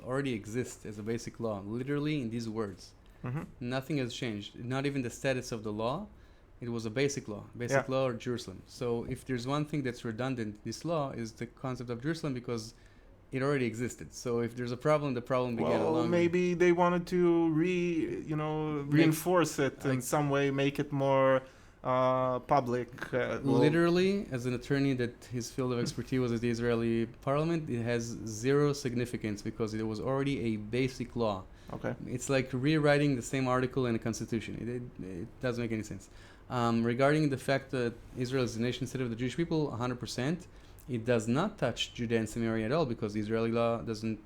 already exists as a basic law, literally in these words. Mm-hmm. Nothing has changed, not even the status of the law. It was a basic law law of Jerusalem. So if there's one thing that's redundant in this law is the concept of Jerusalem, because it already existed. So if there's a problem, the problem began along. Well, maybe they wanted to reinforce it in some way, make it more public. Literally, as an attorney that his field of expertise was at the Israeli parliament, it has zero significance because it was already a basic law. Okay. It's like rewriting the same article in a constitution. It doesn't make any sense. Regarding the fact that Israel is the nation state of the Jewish people, 100%. It does not touch Judea and Samaria at all because Israeli law doesn't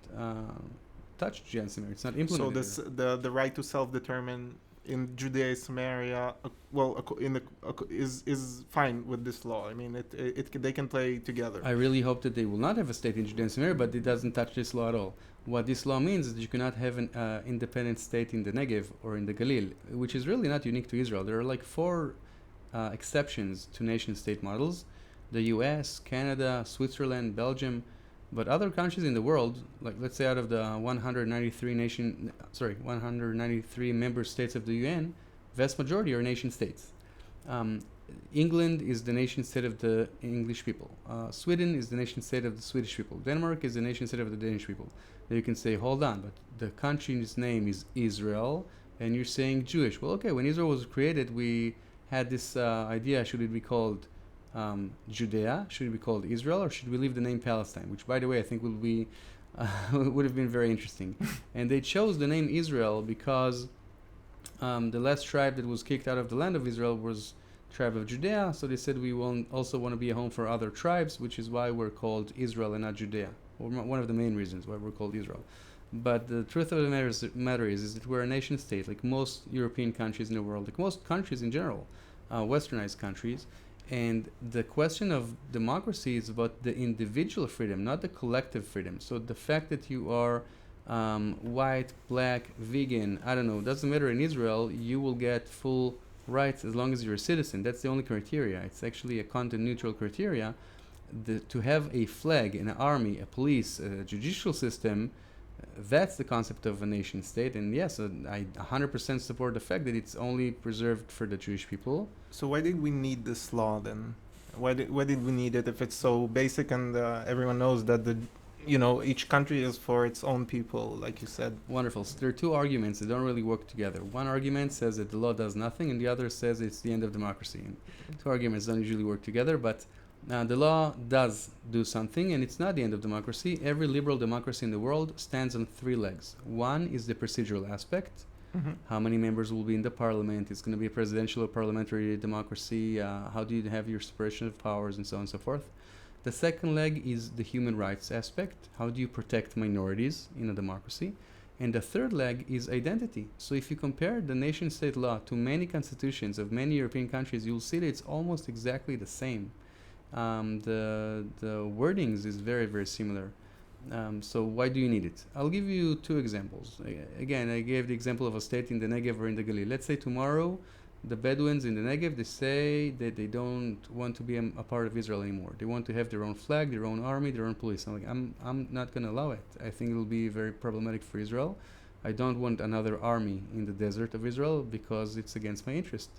touch Judea and Samaria. It's not implemented. So the right to self-determine in Judea and Samaria, is fine with this law. I mean, they can play together. I really hope that they will not have a state in Judea and Samaria, but it doesn't touch this law at all. What this law means is that you cannot have an independent state in the Negev or in the Galil, which is really not unique to Israel. There are like 4 exceptions to nation-state models. The US, Canada, Switzerland, Belgium, but other countries in the world, like let's say out of the 193 member states of the UN, vast majority are nation states. England is the nation state of the English people. Sweden is the nation state of the Swedish people. Denmark is the nation state of the Danish people. Then you can say, hold on, but the country's name is Israel, and you're saying Jewish. Well, okay, when Israel was created, we had this idea, should it be called Judea, should it be called Israel, or should we leave the name Palestine, which by the way I think would have been very interesting. And they chose the name Israel because the last tribe that was kicked out of the land of Israel was tribe of Judea, so they said we also want to be a home for other tribes, which is why we're called Israel and not Judea, or one of the main reasons why we're called Israel. But the truth of the matter is that we're a nation state, like most European countries in the world, like most countries in general, westernized countries. And the question of democracy is about the individual freedom, not the collective freedom. So the fact that you are white, black, vegan, I don't know, doesn't matter. In Israel, you will get full rights as long as you're a citizen. That's the only criteria. It's actually a content-neutral criteria. To have a flag, an army, a police, a judicial system, that's the concept of a nation state. And yes, I 100% support the fact that it's only preserved for the Jewish people. So why did we need this law then? Why did we need it if it's so basic and everyone knows that each country is for its own people, like you said? Wonderful. So there are 2 arguments that don't really work together. One argument says that the law does nothing, and the other says it's the end of democracy. And 2 arguments don't usually work together, but The law does do something, and it's not the end of democracy. Every liberal democracy in the world stands on three legs. One is the procedural aspect. Mm-hmm. How many members will be in the parliament? It's going to be a presidential or parliamentary democracy. How do you have your separation of powers, and so on and so forth. The second leg is the human rights aspect. How do you protect minorities in a democracy? And the third leg is identity. So if you compare the nation state law to many constitutions of many European countries, you'll see that it's almost exactly the same. The wordings is very, very similar. So why do you need it? I'll give you two examples. Again, I gave the example of a state in the Negev or in the Galil. Let's say tomorrow the Bedouins in the Negev, they say that they don't want to be a part of Israel anymore. They want to have their own flag, their own army, their own police. I'm not going to allow it. I think it will be very problematic for Israel. I don't want another army in the desert of Israel because it's against my interest.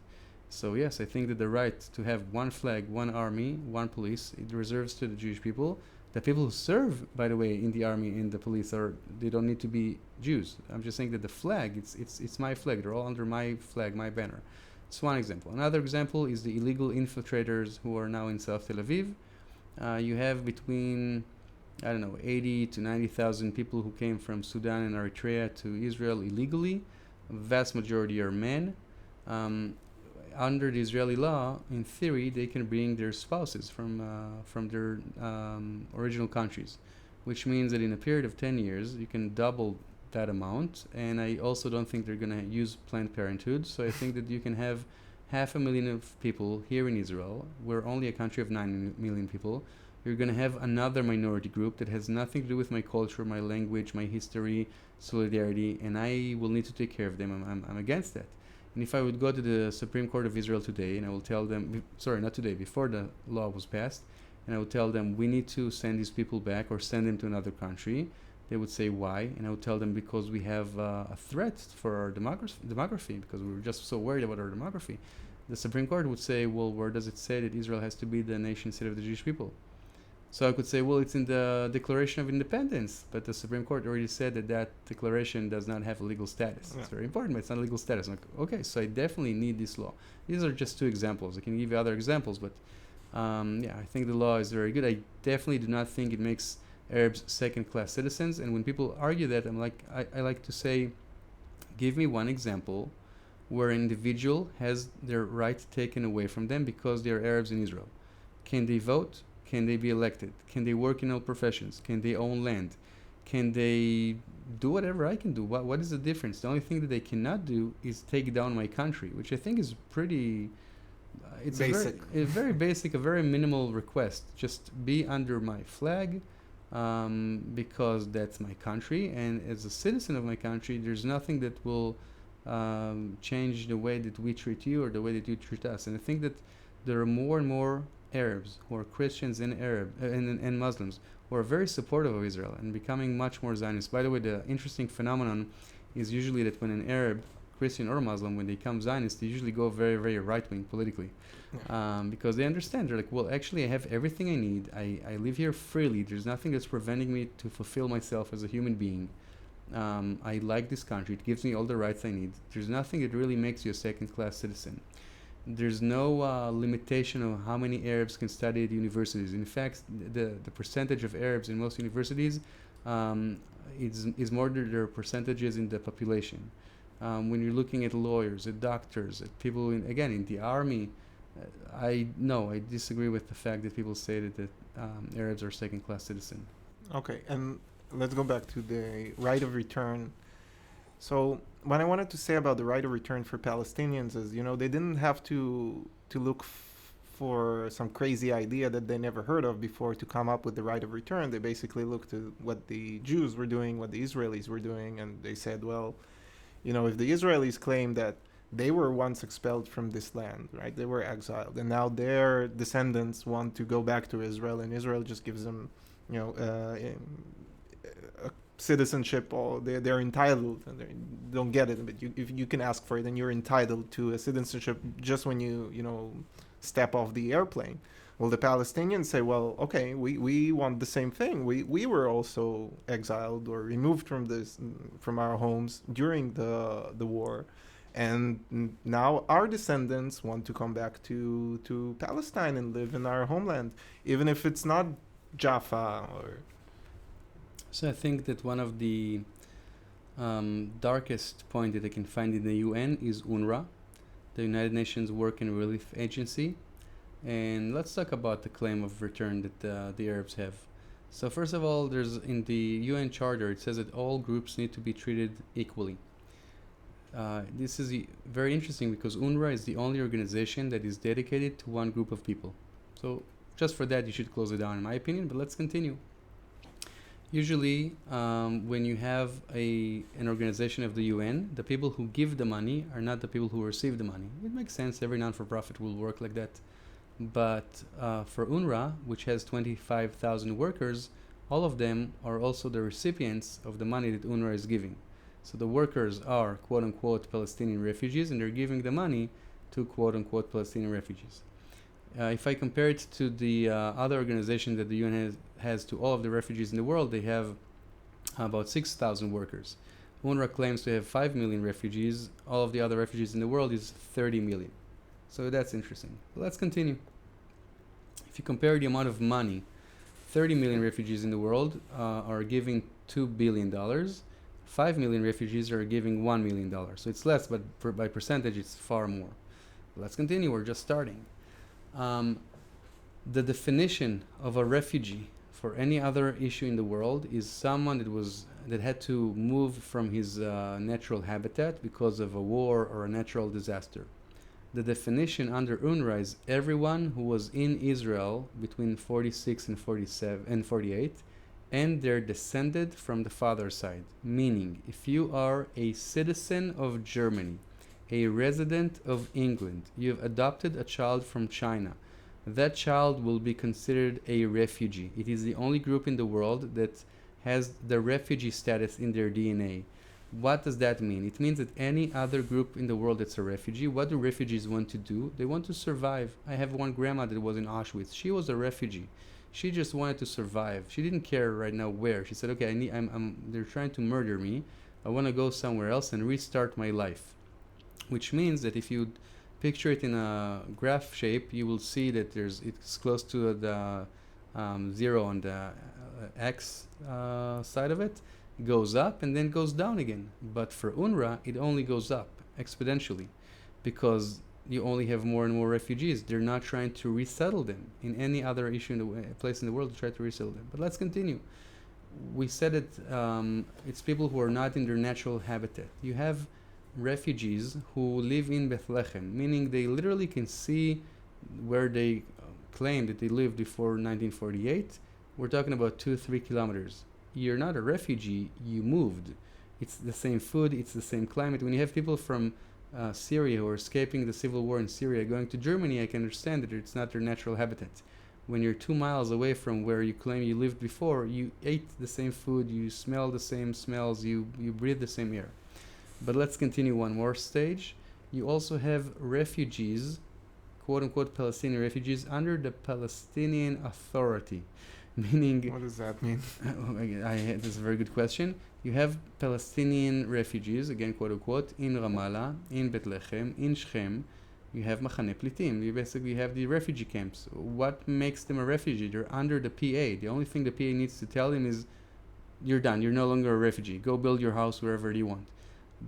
So yes, I think that the right to have one flag, one army, one police, it reserves to the Jewish people. The people who serve, by the way, in the army and the police they don't need to be Jews. I'm just saying that the flag, it's my flag. They're all under my flag, my banner. It's one example. Another example is the illegal infiltrators who are now in South Tel Aviv. You have between, I don't know, 80 to 90,000 people who came from Sudan and Eritrea to Israel illegally. A vast majority are men. Under the Israeli law, in theory, they can bring their spouses from their original countries, which means that in a period of 10 years, you can double that amount. And I also don't think they're going to use Planned Parenthood. So I think that you can have 500,000 of people here in Israel. We're only a country of 9 million people. You're going to have another minority group that has nothing to do with my culture, my language, my history, solidarity, and I will need to take care of them. I'm against that. And if I would go to the Supreme Court of Israel today and I will tell them, sorry, not today, before the law was passed, and I would tell them we need to send these people back or send them to another country, they would say why, and I would tell them because we have a threat for our demography, because we were just so worried about our demography. The Supreme Court would say, well, where does it say that Israel has to be the nation state of the Jewish people? So I could say, well, it's in the Declaration of Independence, but the Supreme Court already said that that declaration does not have a legal status. Yeah. It's very important, but it's not a legal status. I'm like, okay, so I definitely need this law. These are just two examples. I can give you other examples, but I think the law is very good. I definitely do not think it makes Arabs second-class citizens. And when people argue that, I'm like, I like to say, give me one example where an individual has their right taken away from them because they are Arabs in Israel. Can they vote? Can they be elected? Can they work in all professions? Can they own land? Can they do whatever I can do? What is the difference? The only thing that they cannot do is take down my country, which I think is pretty... it's basic. A very basic, a very minimal request. Just be under my flag because that's my country. And as a citizen of my country, there's nothing that will change the way that we treat you or the way that you treat us. And I think that there are more and more Arabs who are Christians and and Muslims who are very supportive of Israel and becoming much more Zionist. By the way, the interesting phenomenon is usually that when an Arab, Christian or Muslim, when they become Zionist, they usually go very, very right-wing politically. Yeah. Because they understand. They're like, well, actually, I have everything I need. I live here freely. There's nothing that's preventing me to fulfill myself as a human being. I like this country. It gives me all the rights I need. There's nothing that really makes you a second-class citizen. There's no limitation on how many Arabs can study at universities. In fact, the percentage of Arabs in most universities is more than their percentages in the population. When you're looking at lawyers, at doctors, at people, in the army, I disagree with the fact that people say that Arabs are second-class citizens. Okay, and let's go back to the right of return. So what I wanted to say about the right of return for Palestinians is, they didn't have to look for some crazy idea that they never heard of before to come up with the right of return. They basically looked at what the Jews were doing, what the Israelis were doing, and they said, well, if the Israelis claim that they were once expelled from this land, right? They were exiled, and now their descendants want to go back to Israel, and Israel just gives them, citizenship, or they're entitled, and they don't get it, but if you can ask for it, then you're entitled to a citizenship just when you step off the airplane. Well, the Palestinians say, well, okay, we want the same thing. We were also exiled or removed from our homes during the war, And now our descendants want to come back to Palestine and live in our homeland, even if it's not Jaffa or. So I think that one of the darkest point that I can find in the UN is UNRWA, the United Nations Work and Relief Agency. And let's talk about the claim of return that the Arabs have. So first of all, there's in the UN Charter, it says that all groups need to be treated equally. This is very interesting because UNRWA is the only organization that is dedicated to one group of people. So just for that, you should close it down, in my opinion. But let's continue. Usually, when you have an organization of the UN, the people who give the money are not the people who receive the money. It makes sense. Every non-for-profit will work like that. But for UNRWA, which has 25,000 workers, all of them are also the recipients of the money that UNRWA is giving. So the workers are quote-unquote Palestinian refugees, and they're giving the money to quote-unquote Palestinian refugees. If I compare it to the other organization that the UN has to all of the refugees in the world, they have about 6,000 workers. UNRWA claims to have 5 million refugees. All of the other refugees in the world is 30 million. So that's interesting. Let's continue. If you compare the amount of money, 30 million refugees in the world are giving $2 billion. 5 million refugees are giving $1 million. So it's less, but by percentage, it's far more. Let's continue. We're just starting. The definition of a refugee for any other issue in the world is someone that had to move from his natural habitat because of a war or a natural disaster. The definition under UNRWA is everyone who was in Israel between 46 and 47 and 48, and they're descended from the father's side. Meaning, if you are a citizen of Germany, a resident of England, you've adopted a child from China, that child will be considered a refugee. It is the only group in the world that has the refugee status in their DNA. What does that mean? It means that any other group in the world that's a refugee, what do refugees want to do? They want to survive. I have one grandma that was in Auschwitz. She was a refugee. She just wanted to survive. She didn't care right now where. She said, okay, they're trying to murder me. I want to go somewhere else and restart my life. Which means that if you picture it in a graph shape, you will see that it's close to the 0 on the x side of it. Goes up and then goes down again. But for UNRWA, it only goes up exponentially because you only have more and more refugees. They're not trying to resettle them in any other issue in the place in the world to try to resettle them. But let's continue. We said it. It's people who are not in their natural habitat. You have refugees who live in Bethlehem, meaning they literally can see where they claim that they lived before 1948. We're talking about 2-3 kilometers. You're not a refugee, you moved. It's the same food, it's the same climate. When you have people from Syria who are escaping the civil war in Syria going to Germany, I can understand that it's not their natural habitat. When you're 2 miles away from where you claim you lived before, you ate the same food, you smell the same smells, you breathe the same air. But let's continue one more stage. You also have refugees, quote-unquote Palestinian refugees, under the Palestinian Authority. Meaning... What does that mean? This is a very good question. You have Palestinian refugees, again quote-unquote, in Ramallah, in Bethlehem, in Shechem. You have Machane Plitim. You basically have the refugee camps. What makes them a refugee? They're under the PA. The only thing the PA needs to tell them is, you're done. You're no longer a refugee. Go build your house wherever you want.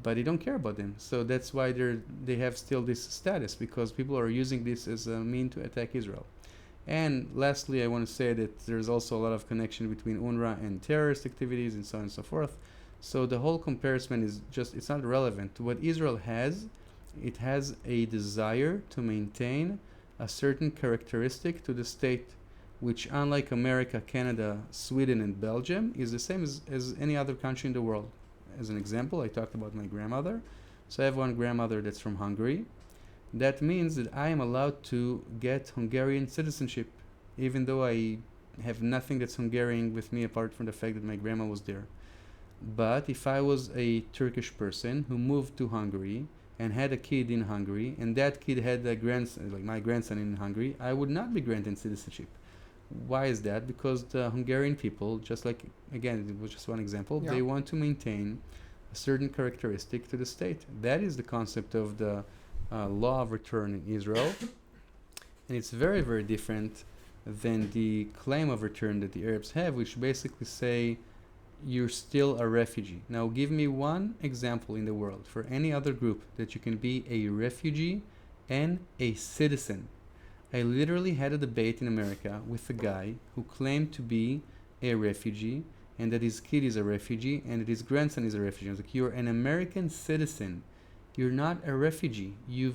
But they don't care about them. So that's why they have still this status, because people are using this as a mean to attack Israel. And lastly, I want to say that there's also a lot of connection between UNRWA and terrorist activities and so on and so forth. So the whole comparison is just, it's not relevant. What Israel has, it has a desire to maintain a certain characteristic to the state, which unlike America, Canada, Sweden, and Belgium, is the same as any other country in the world. As an example, I talked about my grandmother. So I have one grandmother that's from Hungary. That means that I am allowed to get Hungarian citizenship, even though I have nothing that's Hungarian with me apart from the fact that my grandma was there. But if I was a Turkish person who moved to Hungary and had a kid in Hungary, and that kid had a grandson, like my grandson in Hungary, I would not be granted citizenship. Why is that? Because the Hungarian people, just like, again, it was just one example, they want to maintain a certain characteristic to the state. That is the concept of the law of return in Israel. And it's very, very different than the claim of return that the Arabs have, which basically say you're still a refugee. Now, give me one example in the world for any other group that you can be a refugee and a citizen. I literally had a debate in America with a guy who claimed to be a refugee and that his kid is a refugee and that his grandson is a refugee. I was like, you're an American citizen. You're not a refugee. He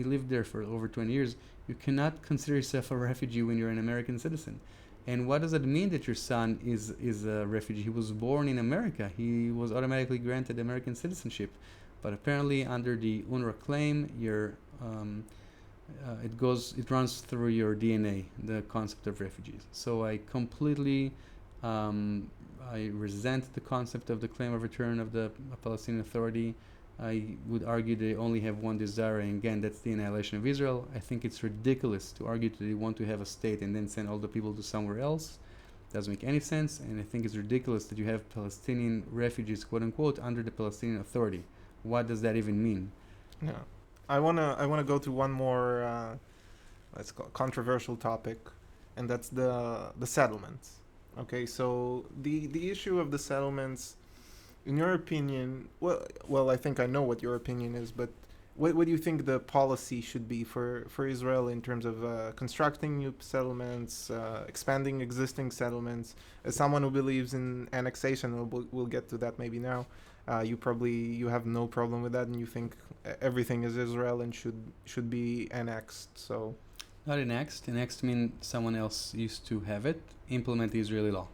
lived there for over 20 years. You cannot consider yourself a refugee when you're an American citizen. And what does it mean that your son is a refugee? He was born in America. He was automatically granted American citizenship. But apparently, under the UNRWA claim, it runs through your DNA, the concept of refugees. So I completely I resent the concept of the claim of return of the Palestinian Authority. I would argue they only have one desire, and again, that's the annihilation of Israel. I think it's ridiculous to argue that they want to have a state and then send all the people to somewhere else. Doesn't make any sense, and I think it's ridiculous that you have Palestinian refugees, quote unquote, under the Palestinian Authority. What does that even mean? Yeah, I wanna go to one more let's call it controversial topic, and that's the settlements. Okay, so the issue of the settlements. In your opinion, well, I think I know what your opinion is, but what do you think the policy should be for Israel in terms of constructing new settlements, expanding existing settlements? As someone who believes in annexation, we'll get to that maybe now. You have no problem with that, and you think everything is Israel and should be annexed. So, not annexed. Annexed means someone else used to have it. Implement the Israeli law.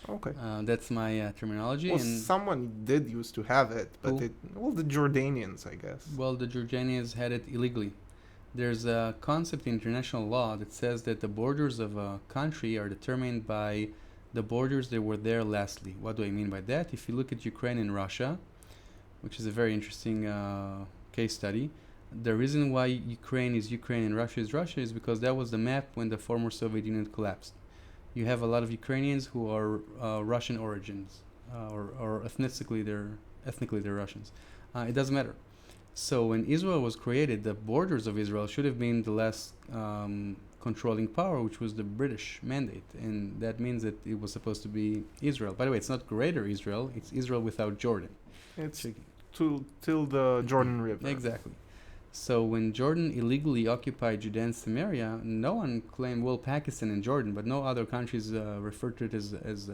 Okay. That's my terminology. Well, and someone did used to have it, but the Jordanians, I guess. Well, the Jordanians had it illegally. There's a concept in international law that says that the borders of a country are determined by the borders that were there lastly. What do I mean by that? If you look at Ukraine and Russia, which is a very interesting case study, the reason why Ukraine is Ukraine and Russia is because that was the map when the former Soviet Union collapsed. You have a lot of Ukrainians who are Russian origins, or ethnically they're Russians. It doesn't matter. So when Israel was created, the borders of Israel should have been the last controlling power, which was the British mandate, and that means that it was supposed to be Israel. By the way, it's not Greater Israel; it's Israel without Jordan. It's till the Jordan River. Exactly. So when Jordan illegally occupied Judea and Samaria, no one claimed, well, Pakistan and Jordan, but no other countries referred to it as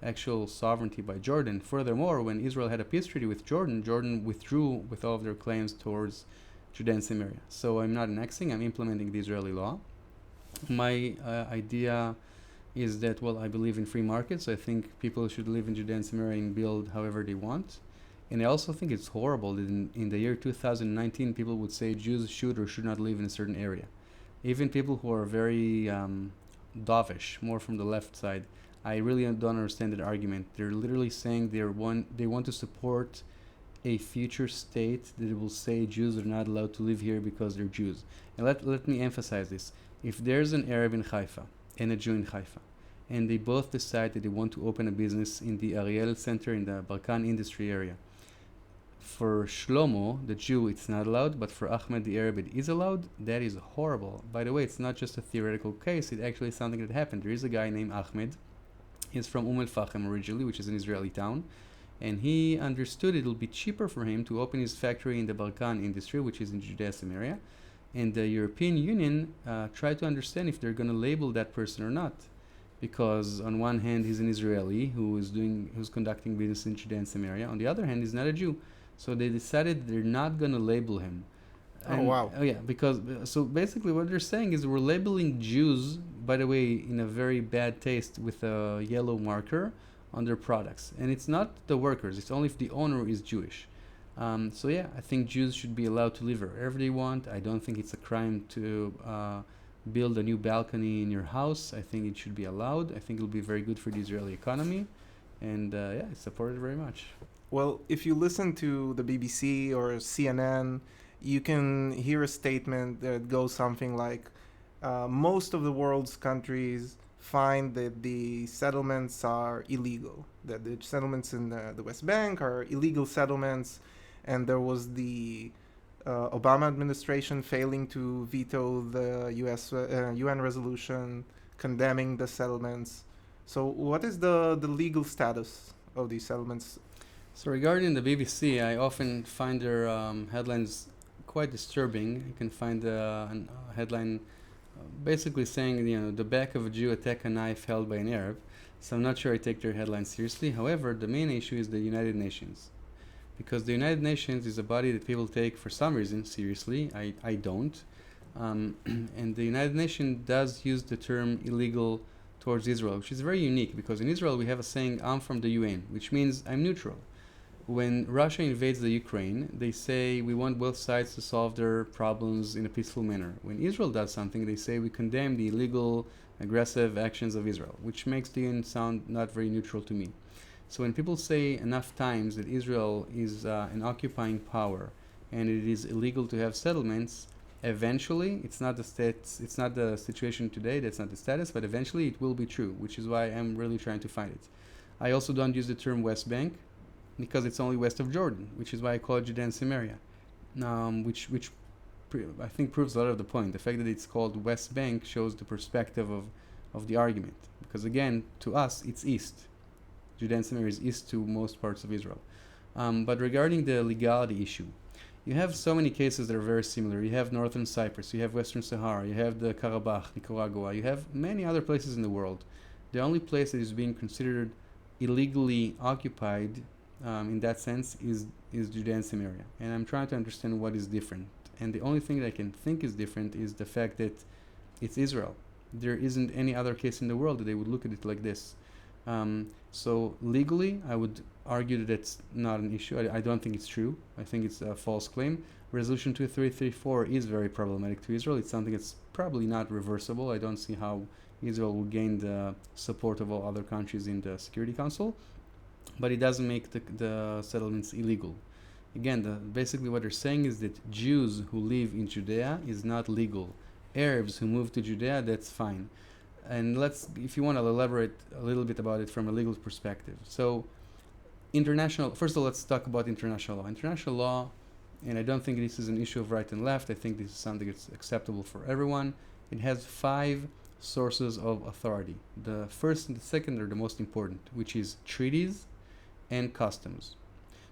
actual sovereignty by Jordan. Furthermore, when Israel had a peace treaty with Jordan, Jordan withdrew with all of their claims towards Judea and Samaria. So I'm not annexing, I'm implementing the Israeli law. My idea is that, well, I believe in free markets. I think people should live in Judea and Samaria and build however they want. And I also think it's horrible that in the year 2019, people would say Jews should or should not live in a certain area. Even people who are very dovish, more from the left side, I really don't understand that argument. They're literally saying they want to support a future state that will say Jews are not allowed to live here because they're Jews. And let me emphasize this. If there's an Arab in Haifa and a Jew in Haifa, and they both decide that they want to open a business in the Ariel Center in the Balkan industry area, for Shlomo, the Jew, it's not allowed, but for Ahmed, the Arab, it is allowed. That is horrible. By the way, it's not just a theoretical case, it actually is something that happened. There is a guy named Ahmed. He's from Al-Fahim originally, which is an Israeli town. And he understood it'll be cheaper for him to open his factory in the Balkan industry, which is in Judea Samaria. And the European Union tried to understand if they're going to label that person or not. Because on one hand, he's an Israeli who's conducting business in Judea and Samaria. On the other hand, he's not a Jew. So they decided they're not going to label him. Oh, wow. Oh, yeah, because, so basically what they're saying is we're labeling Jews, by the way, in a very bad taste with a yellow marker on their products. And it's not the workers, it's only if the owner is Jewish. So yeah, I think Jews should be allowed to live wherever they want. I don't think it's a crime to build a new balcony in your house. I think it should be allowed. I think it'll be very good for the Israeli economy. And yeah, I support it very much. Well, if you listen to the BBC or CNN, you can hear a statement that goes something like, most of the world's countries find that the settlements are illegal, that the settlements in the West Bank are illegal settlements, and there was the Obama administration failing to veto the UN resolution condemning the settlements. So, what is the legal status of these settlements? So regarding the BBC, I often find their headlines quite disturbing. You can find a headline basically saying, the back of a Jew attack a knife held by an Arab. So I'm not sure I take their headline seriously. However, the main issue is the United Nations. Because the United Nations is a body that people take for some reason seriously. I don't. And the United Nations does use the term illegal towards Israel, which is very unique because in Israel we have a saying, I'm from the UN, which means I'm neutral. When Russia invades the Ukraine, they say we want both sides to solve their problems in a peaceful manner. When Israel does something, they say we condemn the illegal, aggressive actions of Israel, which makes the UN sound not very neutral to me. So when people say enough times that Israel is an occupying power and it is illegal to have settlements, eventually, it's not the situation today, that's not the status, but eventually it will be true, which is why I'm really trying to find it. I also don't use the term West Bank because it's only west of Jordan, which is why I call it Judea and Samaria, which I think proves a lot of the point. The fact that it's called West Bank shows the perspective of the argument, because again, to us, it's east. Judea and Samaria is east to most parts of Israel. But regarding the legality issue, you have so many cases that are very similar. You have Northern Cyprus, you have Western Sahara, you have the Karabakh, Nicaragua, you have many other places in the world. The only place that is being considered illegally occupied in that sense is Judea and Samaria. And I'm trying to understand what is different. And the only thing that I can think is different is the fact that it's Israel. There isn't any other case in the world that they would look at it like this. So legally, I would argue that it's not an issue. I don't think it's true. I think it's a false claim. Resolution 2334 is very problematic to Israel. It's something that's probably not reversible. I don't see how Israel will gain the support of all other countries in the Security Council. But it doesn't make the settlements illegal. Again, basically what they're saying is that Jews who live in Judea is not legal. Arabs who move to Judea, that's fine. And if you want to elaborate a little bit about it from a legal perspective. So, first of all, let's talk about international law. International law, and I don't think this is an issue of right and left. I think this is something that's acceptable for everyone. It has 5 sources of authority. The first and the second are the most important, which is treaties and customs.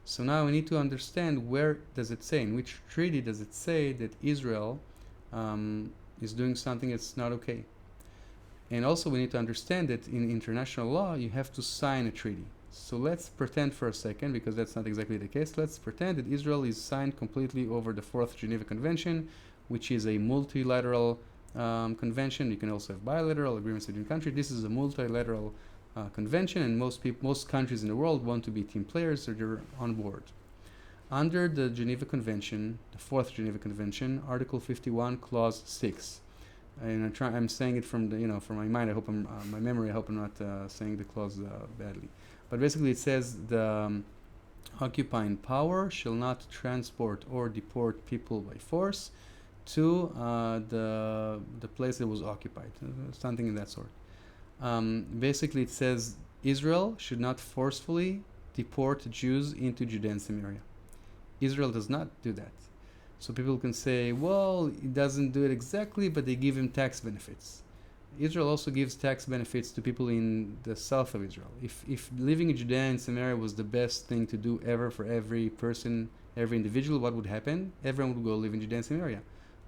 So now we need to understand, where does it say, in which treaty does it say that Israel is doing something that's not okay? And also we need to understand that in international law you have to sign a treaty. So let's pretend for a second, because that's not exactly the case, let's pretend that Israel is signed completely over the 4th Geneva Convention, which is a multilateral convention. You can also have bilateral agreements between countries. This is a multilateral convention, and most countries in the world want to be team players, so they're on board. Under the Geneva Convention, the 4th Geneva Convention, Article 51, Clause 6. And I'm saying it from from my mind. I hope my memory. I hope I'm not saying the clause badly. But basically, it says the occupying power shall not transport or deport people by force to the place that was occupied, something in that sort. Basically, it says Israel should not forcefully deport Jews into Judea and Samaria. Israel does not do that. So people can say, well, it doesn't do it exactly, but they give him tax benefits. Israel also gives tax benefits to people in the south of Israel. If living in Judea and Samaria was the best thing to do ever for every person, every individual, what would happen? Everyone would go live in Judea and Samaria.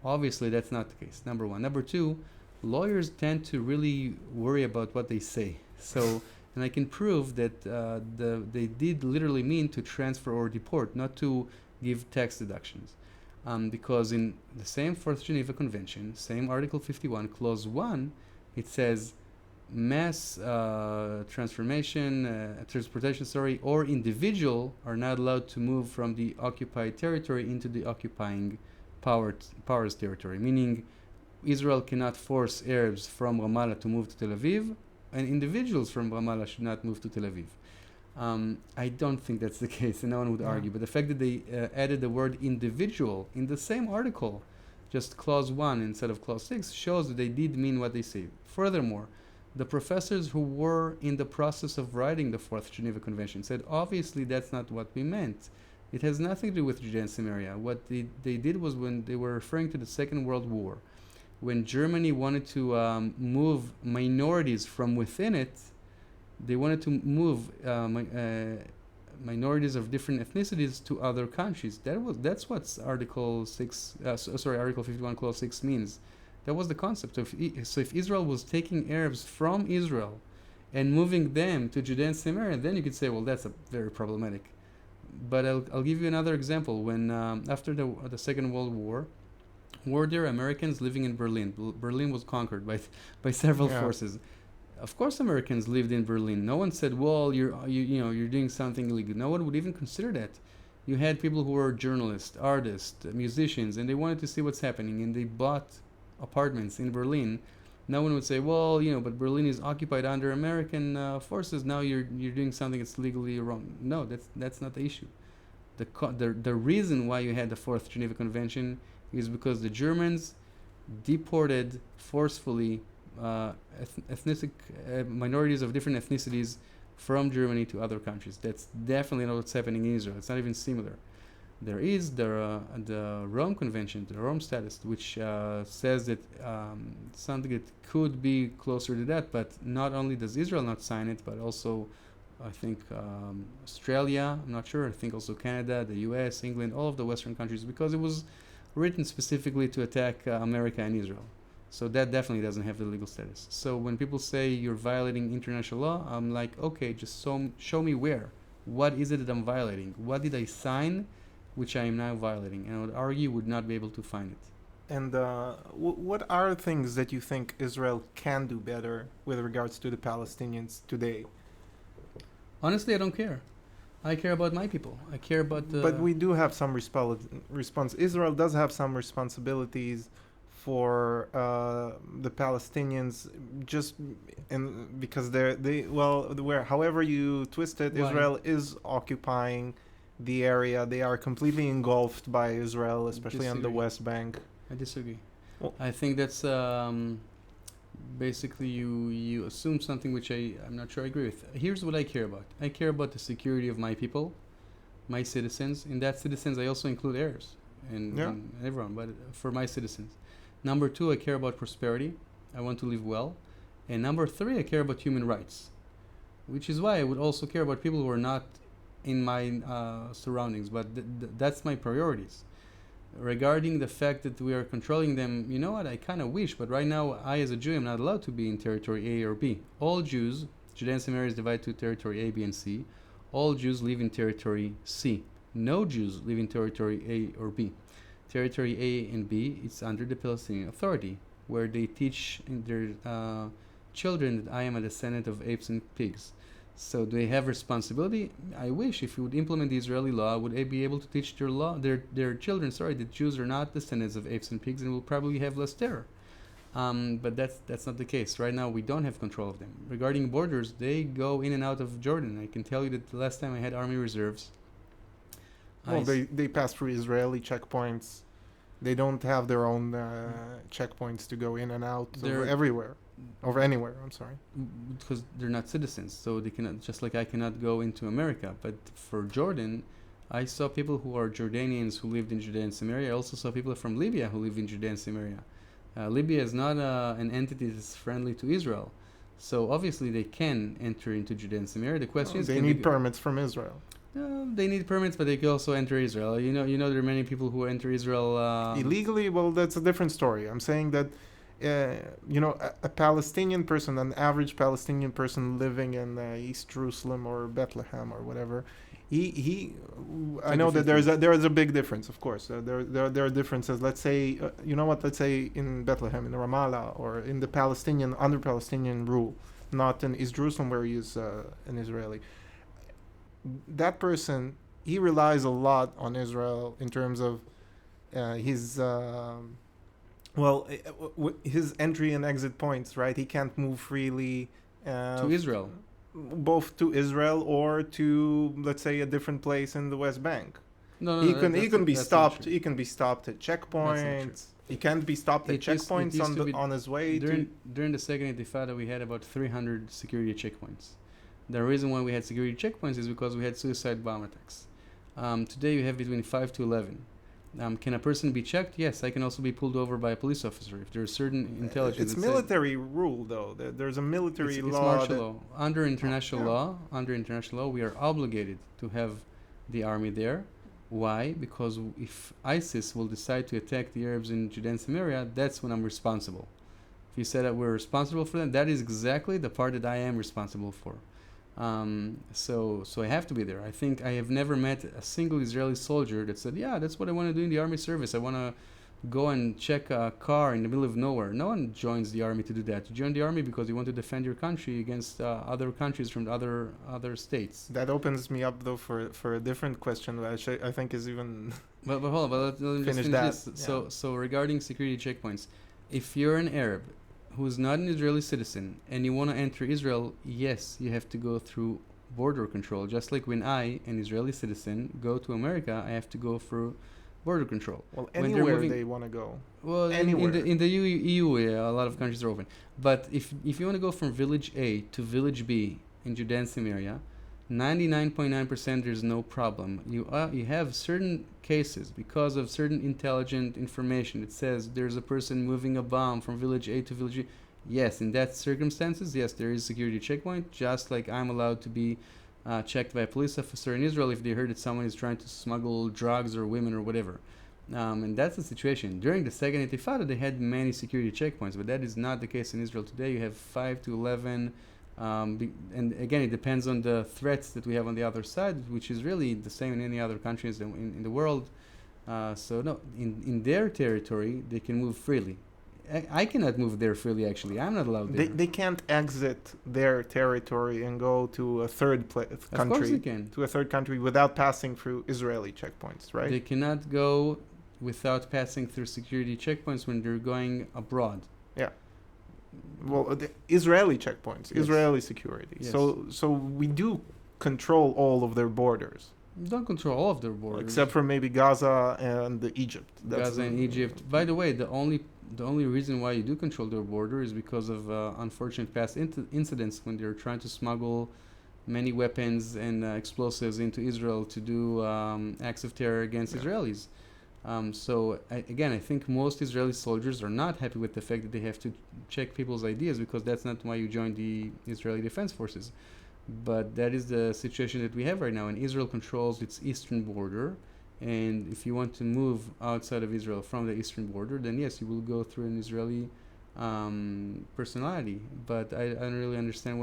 Obviously, that's not the case, number one. Number two, lawyers tend to really worry about what they say. So, and I can prove that they did literally mean to transfer or deport, not to give tax deductions. Because in the same 4th Geneva Convention, same Article 51, Clause 1, it says mass transportation, or individual are not allowed to move from the occupied territory into the occupying powers territory, meaning Israel cannot force Arabs from Ramallah to move to Tel Aviv, and individuals from Ramallah should not move to Tel Aviv. I don't think that's the case, and no one would argue. But the fact that they added the word individual in the same article, just clause 1 instead of clause 6, shows that they did mean what they say. Furthermore, The professors who were in the process of writing the Fourth Geneva Convention said, obviously, that's not what we meant. It has nothing to do with Judea and Samaria. What they did was when they were referring to the Second World War, when Germany wanted to move minorities from within it, they wanted to move minorities of different ethnicities to other countries. That's what Article 6, Article 51, Clause 6 means. That was the concept. So if Israel was taking Arabs from Israel and moving them to Judea and Samaria, then you could say, well, that's very problematic. But I'll give you another example. When after the Second World War, were there Americans living in Berlin? Berlin was conquered by several forces. Of course, Americans lived in Berlin. No one said, "Well, you're doing something illegal." No one would even consider that. You had people who were journalists, artists, musicians, and they wanted to see what's happening, and they bought apartments in Berlin. No one would say, "Well, but Berlin is occupied under American forces. Now you're doing something that's legally wrong." No, that's not the issue. The reason why you had the Fourth Geneva Convention is because the Germans deported forcefully ethnic minorities of different ethnicities from Germany to other countries. That's definitely not what's happening in Israel. It's not even similar. There is the Rome Convention, the Rome Statute, which says that something that could be closer to that, but not only does Israel not sign it, but also I think Australia, I'm not sure, I think also Canada, the US, England, all of the Western countries, because it was written specifically to attack America and Israel. So that definitely doesn't have the legal status. So when people say you're violating international law, I'm like, okay, just show me where. What is it that I'm violating? What did I sign which I am now violating? And I would argue would not be able to find it. And what are things that you think Israel can do better with regards to the Palestinians today? Honestly, I don't care. I care about my people. I care about the... But we do have some response. Israel does have some responsibilities for the Palestinians, just because however you twist it, Why? Israel is occupying the area. They are completely engulfed by Israel, especially on the Disagree. West Bank. I disagree. Well, I think that's basically you assume something which I'm not sure I agree with. Here's what I care about. I care about the security of my people, my citizens. In that citizens, I also include Arabs and everyone, but for my citizens. Number two, I care about prosperity. I want to live well. And number three, I care about human rights, which is why I would also care about people who are not in my surroundings, but that's my priorities. Regarding the fact that we are controlling them, you know what, I kind of wish, but right now, I as a Jew am not allowed to be in territory A or B. All Jews, Judea and Samaria is divided to territory A, B, and C. All Jews live in territory C. No Jews live in territory A or B. Territory A and B, it's under the Palestinian Authority, where they teach their children that I am a descendant of apes and pigs. So they have responsibility. I wish if you would implement the Israeli law, would they be able to teach their children, that Jews are not descendants of apes and pigs and will probably have less terror. But that's not the case. Right now, we don't have control of them. Regarding borders, they go in and out of Jordan. I can tell you that the last time I had army reserves, they pass through Israeli checkpoints. They don't have their own checkpoints to go in and out everywhere. Over anywhere, I'm sorry. Because they're not citizens, so they cannot, just like I cannot go into America. But for Jordan, I saw people who are Jordanians who lived in Judea and Samaria. I also saw people from Libya who live in Judea and Samaria. Libya is not an entity that's friendly to Israel. So obviously they can enter into Judea and Samaria. The question is, they need permits from Israel. They need permits, but they can also enter Israel. You know, there are many people who enter Israel illegally. Well, that's a different story. I'm saying that, a Palestinian person, an average Palestinian person living in East Jerusalem or Bethlehem or whatever, I know that there is a big difference. Of course, there are differences. Let's say, let's say in Bethlehem, in Ramallah, or in the under Palestinian rule, not in East Jerusalem where he is an Israeli. That person, he relies a lot on Israel in terms of his his entry and exit points, right? He can't move freely to Israel, both to Israel or to, let's say, a different place in the West Bank. No, He no, can be that's not stopped. true. He can be stopped at That's not true. checkpoints. He can't be stopped at It checkpoints used to be on his way to. during the second Intifada. We had about 300 security checkpoints. The reason why we had security checkpoints is because we had suicide bomb attacks. Today you have between 5 to 11. Can a person be checked? Yes, I can also be pulled over by a police officer if there's certain intelligence. It's military rule though. There's a military it's law. martial law. Under international yeah. law, we are obligated to have the army there. Why? Because if ISIS will decide to attack the Arabs in Judea and Samaria, that's when I'm responsible. If you said that we're responsible for that, that is exactly the part that I am responsible for. So I have to be there. I think I have never met a single Israeli soldier that said, "Yeah, that's what I want to do in the army service. I want to go and check a car in the middle of nowhere." No one joins the army to do that. You join the army because you want to defend your country against other countries from other states. That opens me up though for a different question, which I think is even. But hold on, but let me just finish that. this. So regarding security checkpoints, if you're an Arab who's not an Israeli citizen and you want to enter Israel, yes, you have to go through border control. Just like when I, an Israeli citizen, go to America, I have to go through border control. Well, anywhere they want to go. Well, anywhere. in the EU, a lot of countries are open. But if you want to go from village A to village B in Judea and Samaria, 99.9% there's no problem. You have certain cases because of certain intelligent information. It says there's a person moving a bomb from village A to village B. Yes, in that circumstances, yes, there is a security checkpoint. Just like I'm allowed to be checked by a police officer in Israel if they heard that someone is trying to smuggle drugs or women or whatever. And that's the situation. During the second Intifada, they had many security checkpoints, but that is not the case in Israel today. You have 5 to 11. And again, it depends on the threats that we have on the other side, which is really the same in any other countries in the world. So no, in their territory, they can move freely. I cannot move there freely, actually. I'm not allowed there. They can't exit their territory and go to a third country. Of course they can. To a third country without passing through Israeli checkpoints, right? They cannot go without passing through security checkpoints when they're going abroad. Yeah. Well, the Israeli checkpoints, yes. Israeli security. Yes. So we do control all of their borders. Don't control all of their borders. Except for maybe Gaza and Egypt. Gaza and Egypt. By the way, the only reason why you do control their border is because of unfortunate past incidents when they're trying to smuggle many weapons and explosives into Israel to do acts of terror against Israelis. I think most Israeli soldiers are not happy with the fact that they have to check people's ideas because that's not why you join the Israeli Defense Forces. But that is the situation that we have right now, and Israel controls its eastern border. And if you want to move outside of Israel from the eastern border, then yes, you will go through an Israeli personality. But I don't really understand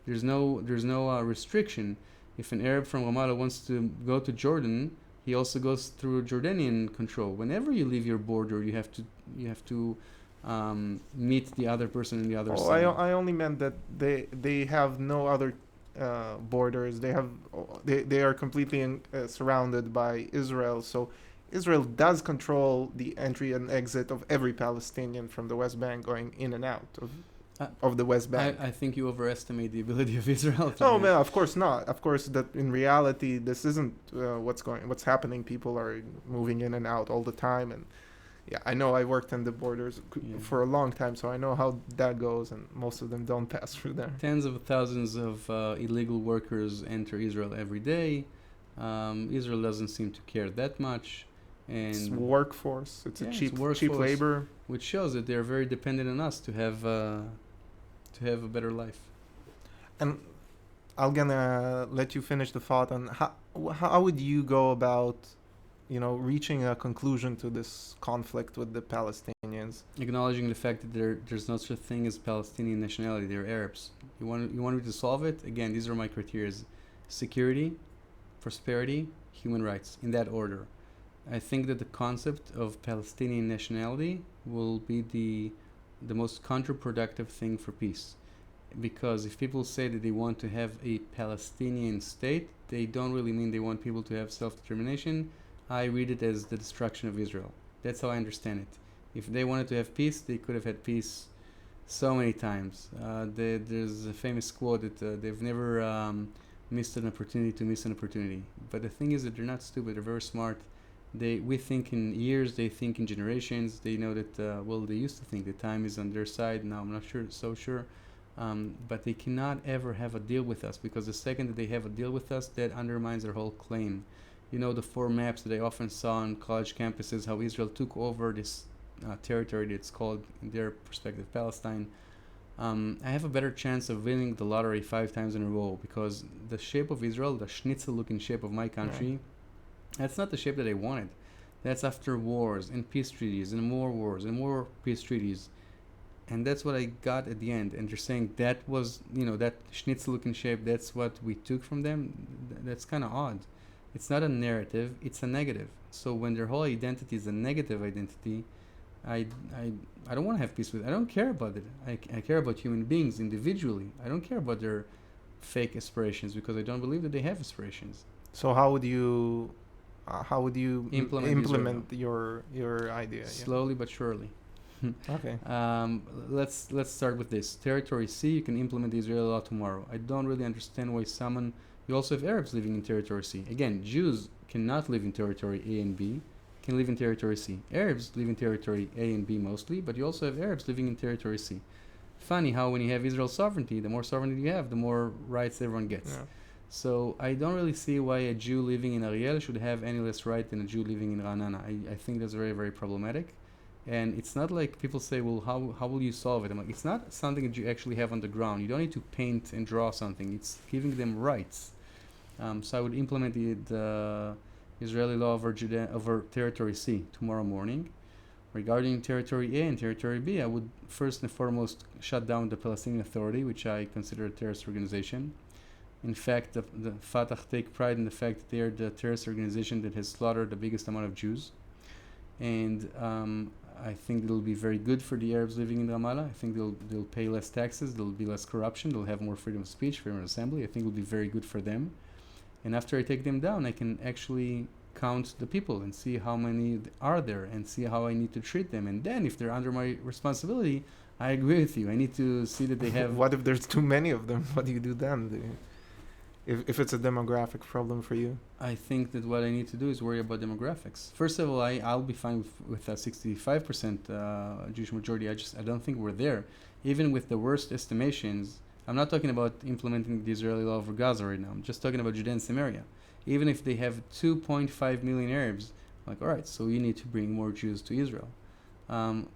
there's no restriction. If an Arab from Ramallah wants to go to Jordan, he also goes through Jordanian control. Whenever you leave your border, you have to meet the other person on the other side. I only meant that they have no other borders. They are completely surrounded by Israel. So Israel does control the entry and exit of every Palestinian from the West Bank going in and out of the West Bank. I think you overestimate the ability of Israel. No, man, of course not. Of course, that in reality, this isn't what's happening. People are moving in and out all the time, and yeah, I know. I worked in the borders for a long time, so I know how that goes, and most of them don't pass through there. Tens of thousands of illegal workers enter Israel every day. Israel doesn't seem to care that much. And it's workforce. It's a cheap labor, which shows that they're very dependent on us to have a better life. And I'm gonna let you finish the thought on how would you go about, reaching a conclusion to this conflict with the Palestinians? Acknowledging the fact that there's no such thing as Palestinian nationality. They're Arabs. You want me to solve it? Again, these are my criteria: security, prosperity, human rights, in that order. I think that the concept of Palestinian nationality will be the most counterproductive thing for peace. Because if people say that they want to have a Palestinian state, they don't really mean they want people to have self-determination. I read it as the destruction of Israel. That's how I understand it. If they wanted to have peace, they could have had peace so many times. There's a famous quote that they've never missed an opportunity to miss an opportunity. But the thing is that they're not stupid. They're very smart. We think in years. They think in generations. They know that they used to think the time is on their side. Now I'm not sure. But they cannot ever have a deal with us, because the second that they have a deal with us, that undermines their whole claim. You know, the four maps that I often saw on college campuses, how Israel took over this territory that's called, in their perspective, Palestine. I have a better chance of winning the lottery 5 times in a row, because the shape of Israel, the schnitzel-looking shape of my country, that's not the shape that I wanted. That's after wars and peace treaties and more wars and more peace treaties. And that's what I got at the end. And they're saying that was, that schnitzel-looking shape, that's what we took from them. That's kind of odd. It's not a narrative, it's a negative. So when their whole identity is a negative identity, I don't want to have peace with it. I don't care about it. I care about human beings individually. I don't care about their fake aspirations, because I don't believe that they have aspirations. So how would you implement your idea? Slowly but surely. Okay. Let's start with this. Territory C, you can implement the Israeli law tomorrow. I don't really understand why you also have Arabs living in territory C. Again, Jews cannot live in territory A and B, can live in territory C. Arabs live in territory A and B mostly, but you also have Arabs living in territory C. Funny how when you have Israel sovereignty, the more sovereignty you have, the more rights everyone gets. Yeah. So I don't really see why a Jew living in Ariel should have any less right than a Jew living in Ra'anana. I think that's very, very problematic. And it's not like people say, well, how will you solve it? I'm like, it's not something that you actually have on the ground. You don't need to paint and draw something. It's giving them rights. So I would implement the Israeli law over territory C tomorrow morning. Regarding territory A and territory B, I would first and foremost shut down the Palestinian Authority, which I consider a terrorist organization. In fact, the Fatah take pride in the fact that they are the terrorist organization that has slaughtered the biggest amount of Jews. And I think it'll be very good for the Arabs living in Ramallah. I think they'll pay less taxes, there'll be less corruption, they'll have more freedom of speech, freedom of assembly. I think it'll be very good for them. And after I take them down, I can actually count the people and see how many are there and see how I need to treat them. And then if they're under my responsibility, I agree with you. I need to see that they have... What if there's too many of them? What do you do then? If it's a demographic problem for you? I think that what I need to do is worry about demographics. First of all, I'll be fine with a 65% Jewish majority. I don't think we're there. Even with the worst estimations, I'm not talking about implementing the Israeli law over Gaza right now. I'm just talking about Judea and Samaria. Even if they have 2.5 million Arabs, I'm like, all right, so you need to bring more Jews to Israel.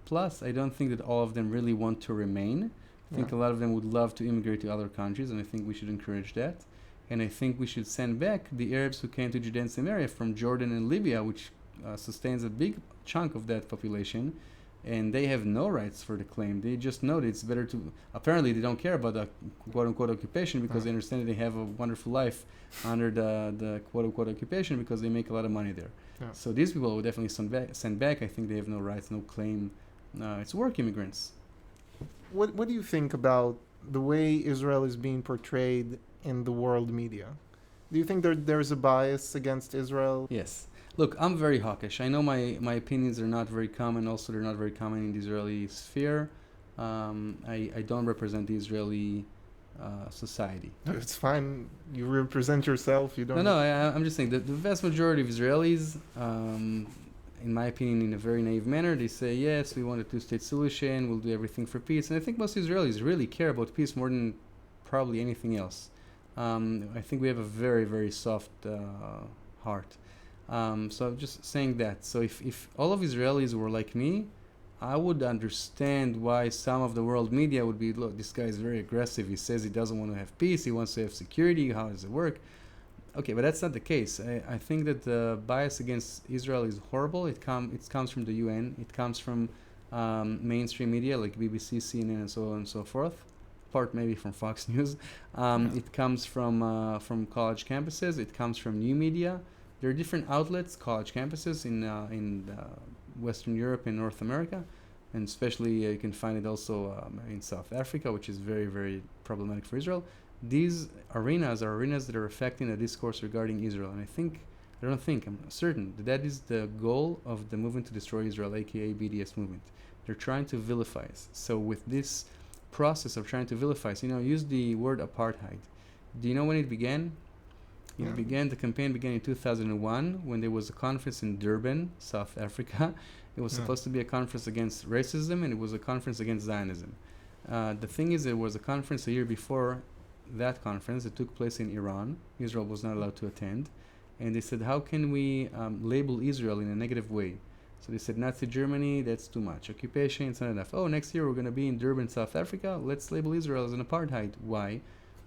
Plus, I don't think that all of them really want to remain. I think a lot of them would love to immigrate to other countries, and I think we should encourage that. And I think we should send back the Arabs who came to Judea and Samaria from Jordan and Libya, which sustains a big chunk of that population, and they have no rights for the claim. They just know that it's better to... Apparently, they don't care about the quote-unquote occupation because they understand that they have a wonderful life under the quote-unquote occupation because they make a lot of money there. Yeah. So these people will definitely send back. I think they have no rights, no claim. It's work immigrants. What do you think about the way Israel is being portrayed in the world media? Do you think there's a bias against Israel? Yes. Look, I'm very hawkish. I know my opinions are not very common. Also, they're not very common in the Israeli sphere. I don't represent the Israeli society. It's fine. You represent yourself. You don't... No, I'm just saying that the vast majority of Israelis, in my opinion, in a very naive manner, they say, yes, we want a two-state solution. We'll do everything for peace. And I think most Israelis really care about peace more than probably anything else. I think we have a very, very soft heart. So I'm just saying that. So if all of Israelis were like me, I would understand why some of the world media would be, look, this guy is very aggressive. He says he doesn't want to have peace. He wants to have security. How does it work? Okay, but that's not the case. I think that the bias against Israel is horrible. It comes from the UN. It comes from mainstream media like BBC, CNN, and so on and so forth. Part maybe from Fox News. It comes from college campuses. It comes from new media. There are different outlets, college campuses in Western Europe and North America, and especially you can find it also in South Africa, which is very, very problematic for Israel. These arenas are arenas that are affecting the discourse regarding Israel, and I'm certain that is the goal of the movement to destroy Israel, aka BDS movement. They're trying to vilify us. So with this process of trying to vilify us, use the word apartheid. Do you know when it began? The campaign began in 2001 when there was a conference in Durban, South Africa. It was supposed to be a conference against racism, and it was a conference against Zionism. The thing is, there was a conference a year before that conference. It took place in Iran. Israel was not allowed to attend. And they said, how can we label Israel in a negative way? So they said, Nazi Germany, that's too much. Occupation, it's not enough. Oh, next year we're going to be in Durban, South Africa. Let's label Israel as an apartheid. Why?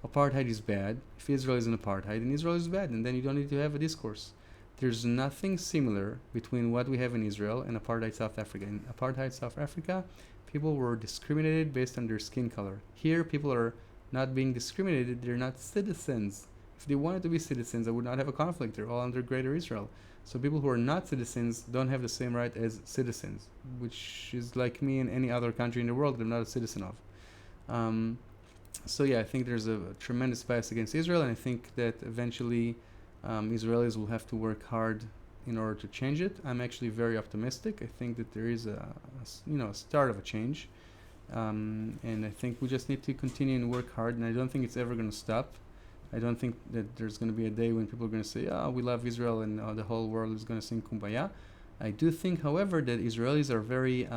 Apartheid is bad. If Israel is an apartheid, then Israel is bad. And then you don't need to have a discourse. There's nothing similar between what we have in Israel and apartheid South Africa. In apartheid South Africa, people were discriminated based on their skin color. Here, people are not being discriminated. They're not citizens. If they wanted to be citizens, I would not have a conflict. They're all under Greater Israel. So people who are not citizens don't have the same right as citizens, which is like me in any other country in the world that I'm not a citizen of. So yeah, I think there's a tremendous bias against Israel, and I think that eventually Israelis will have to work hard in order to change it. I'm actually very optimistic. I think that there is a start of a change, and I think we just need to continue and work hard. And I don't think it's ever going to stop. I don't think that there's going to be a day when people are going to say, we love Israel, and the whole world is going to sing Kumbaya. I do think, however, that Israelis are very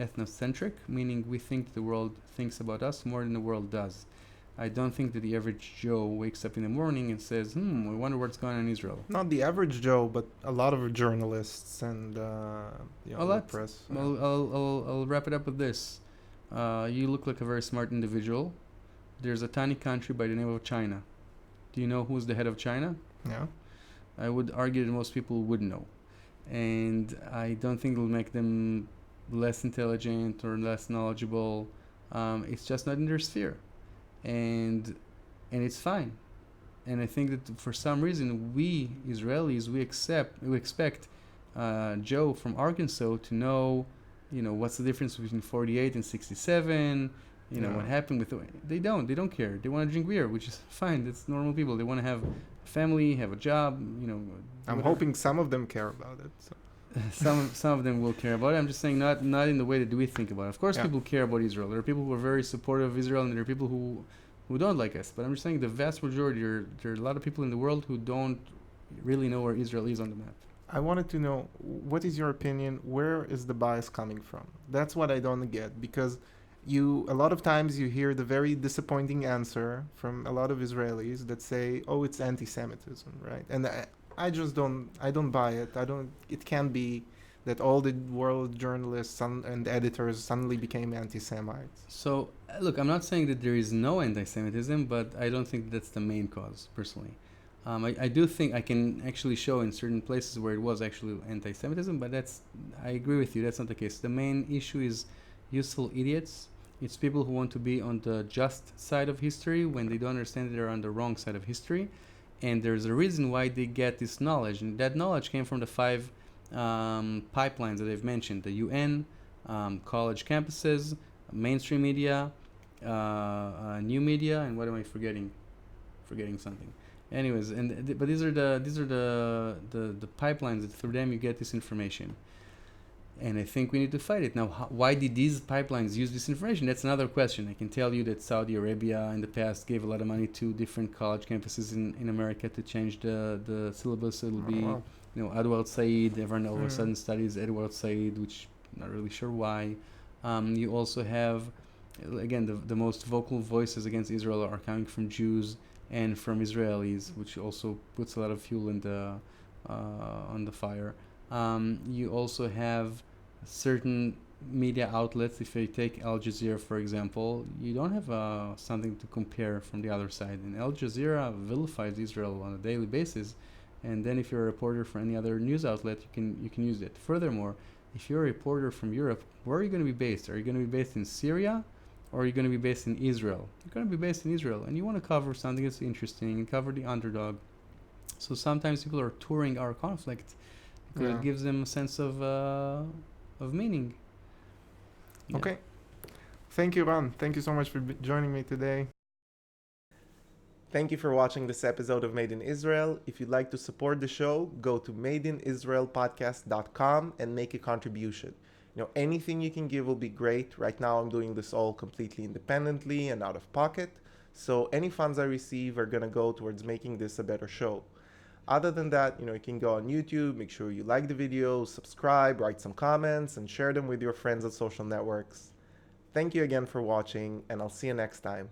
ethnocentric, meaning we think the world thinks about us more than the world does. I don't think that the average Joe wakes up in the morning and says, I wonder what's going on in Israel. Not the average Joe, but a lot of journalists and the press. I'll wrap it up with this. You look like a very smart individual. There's a tiny country by the name of China. Do you know who's the head of China? Yeah. I would argue that most people would know. And I don't think it'll make them less intelligent or less knowledgeable. It's just not in their sphere. And it's fine. And I think that for some reason, we Israelis, we expect Joe from Arkansas to know, what's the difference between 48 and 67, what happened with they don't care. They want to drink beer, which is fine. That's normal people. They want to have a family, have a job, I'm hoping some of them care about it. So. some of them will care about it. I'm just saying not in the way that we think about it. Of course, people care about Israel. There are people who are very supportive of Israel, and there are people who don't like us. But I'm just saying the vast majority, there are a lot of people in the world who don't really know where Israel is on the map. I wanted to know, what is your opinion? Where is the bias coming from? That's what I don't get, because a lot of times you hear the very disappointing answer from a lot of Israelis that say, it's anti-Semitism, right? And I don't buy it. It can't be that all the world journalists and editors suddenly became anti-Semites. So, look, I'm not saying that there is no anti-Semitism, but I don't think that's the main cause, personally. I do think I can actually show in certain places where it was actually anti-Semitism, but I agree with you, that's not the case. The main issue is useful idiots. It's people who want to be on the just side of history when they don't understand that they're on the wrong side of history. And there's a reason why they get this knowledge. And that knowledge came from the 5 pipelines that I've mentioned. The UN, college campuses, mainstream media, new media, and what am I forgetting? Forgetting something. Anyways, but these are the pipelines that through them you get this information. And I think we need to fight it. Now, why did these pipelines use this information? That's another question. I can tell you that Saudi Arabia in the past gave a lot of money to different college campuses in America to change the syllabus. It'll be, Edward Said. Everyone all of a sudden studies Edward Said, which I'm not really sure why. You also have, again, the most vocal voices against Israel are coming from Jews and from Israelis, which also puts a lot of fuel in on the fire. You also have certain media outlets. If you take Al Jazeera, for example, you don't have something to compare from the other side. And Al Jazeera vilifies Israel on a daily basis. And then if you're a reporter for any other news outlet, you can use it. Furthermore, if you're a reporter from Europe, where are you going to be based? Are you going to be based in Syria, or are you going to be based in Israel? You're going to be based in Israel, and you want to cover something that's interesting and cover the underdog. So sometimes people are touring our conflict because it gives them a sense of meaning. Yeah. Okay. Thank you, Ran. Thank you so much for joining me today. Thank you for watching this episode of Made in Israel. If you'd like to support the show, go to madeinisraelpodcast.com and make a contribution. Anything you can give will be great. Right now, I'm doing this all completely independently and out of pocket. So any funds I receive are going to go towards making this a better show. Other than that, you can go on YouTube, make sure you like the videos, subscribe, write some comments, and share them with your friends on social networks. Thank you again for watching, and I'll see you next time.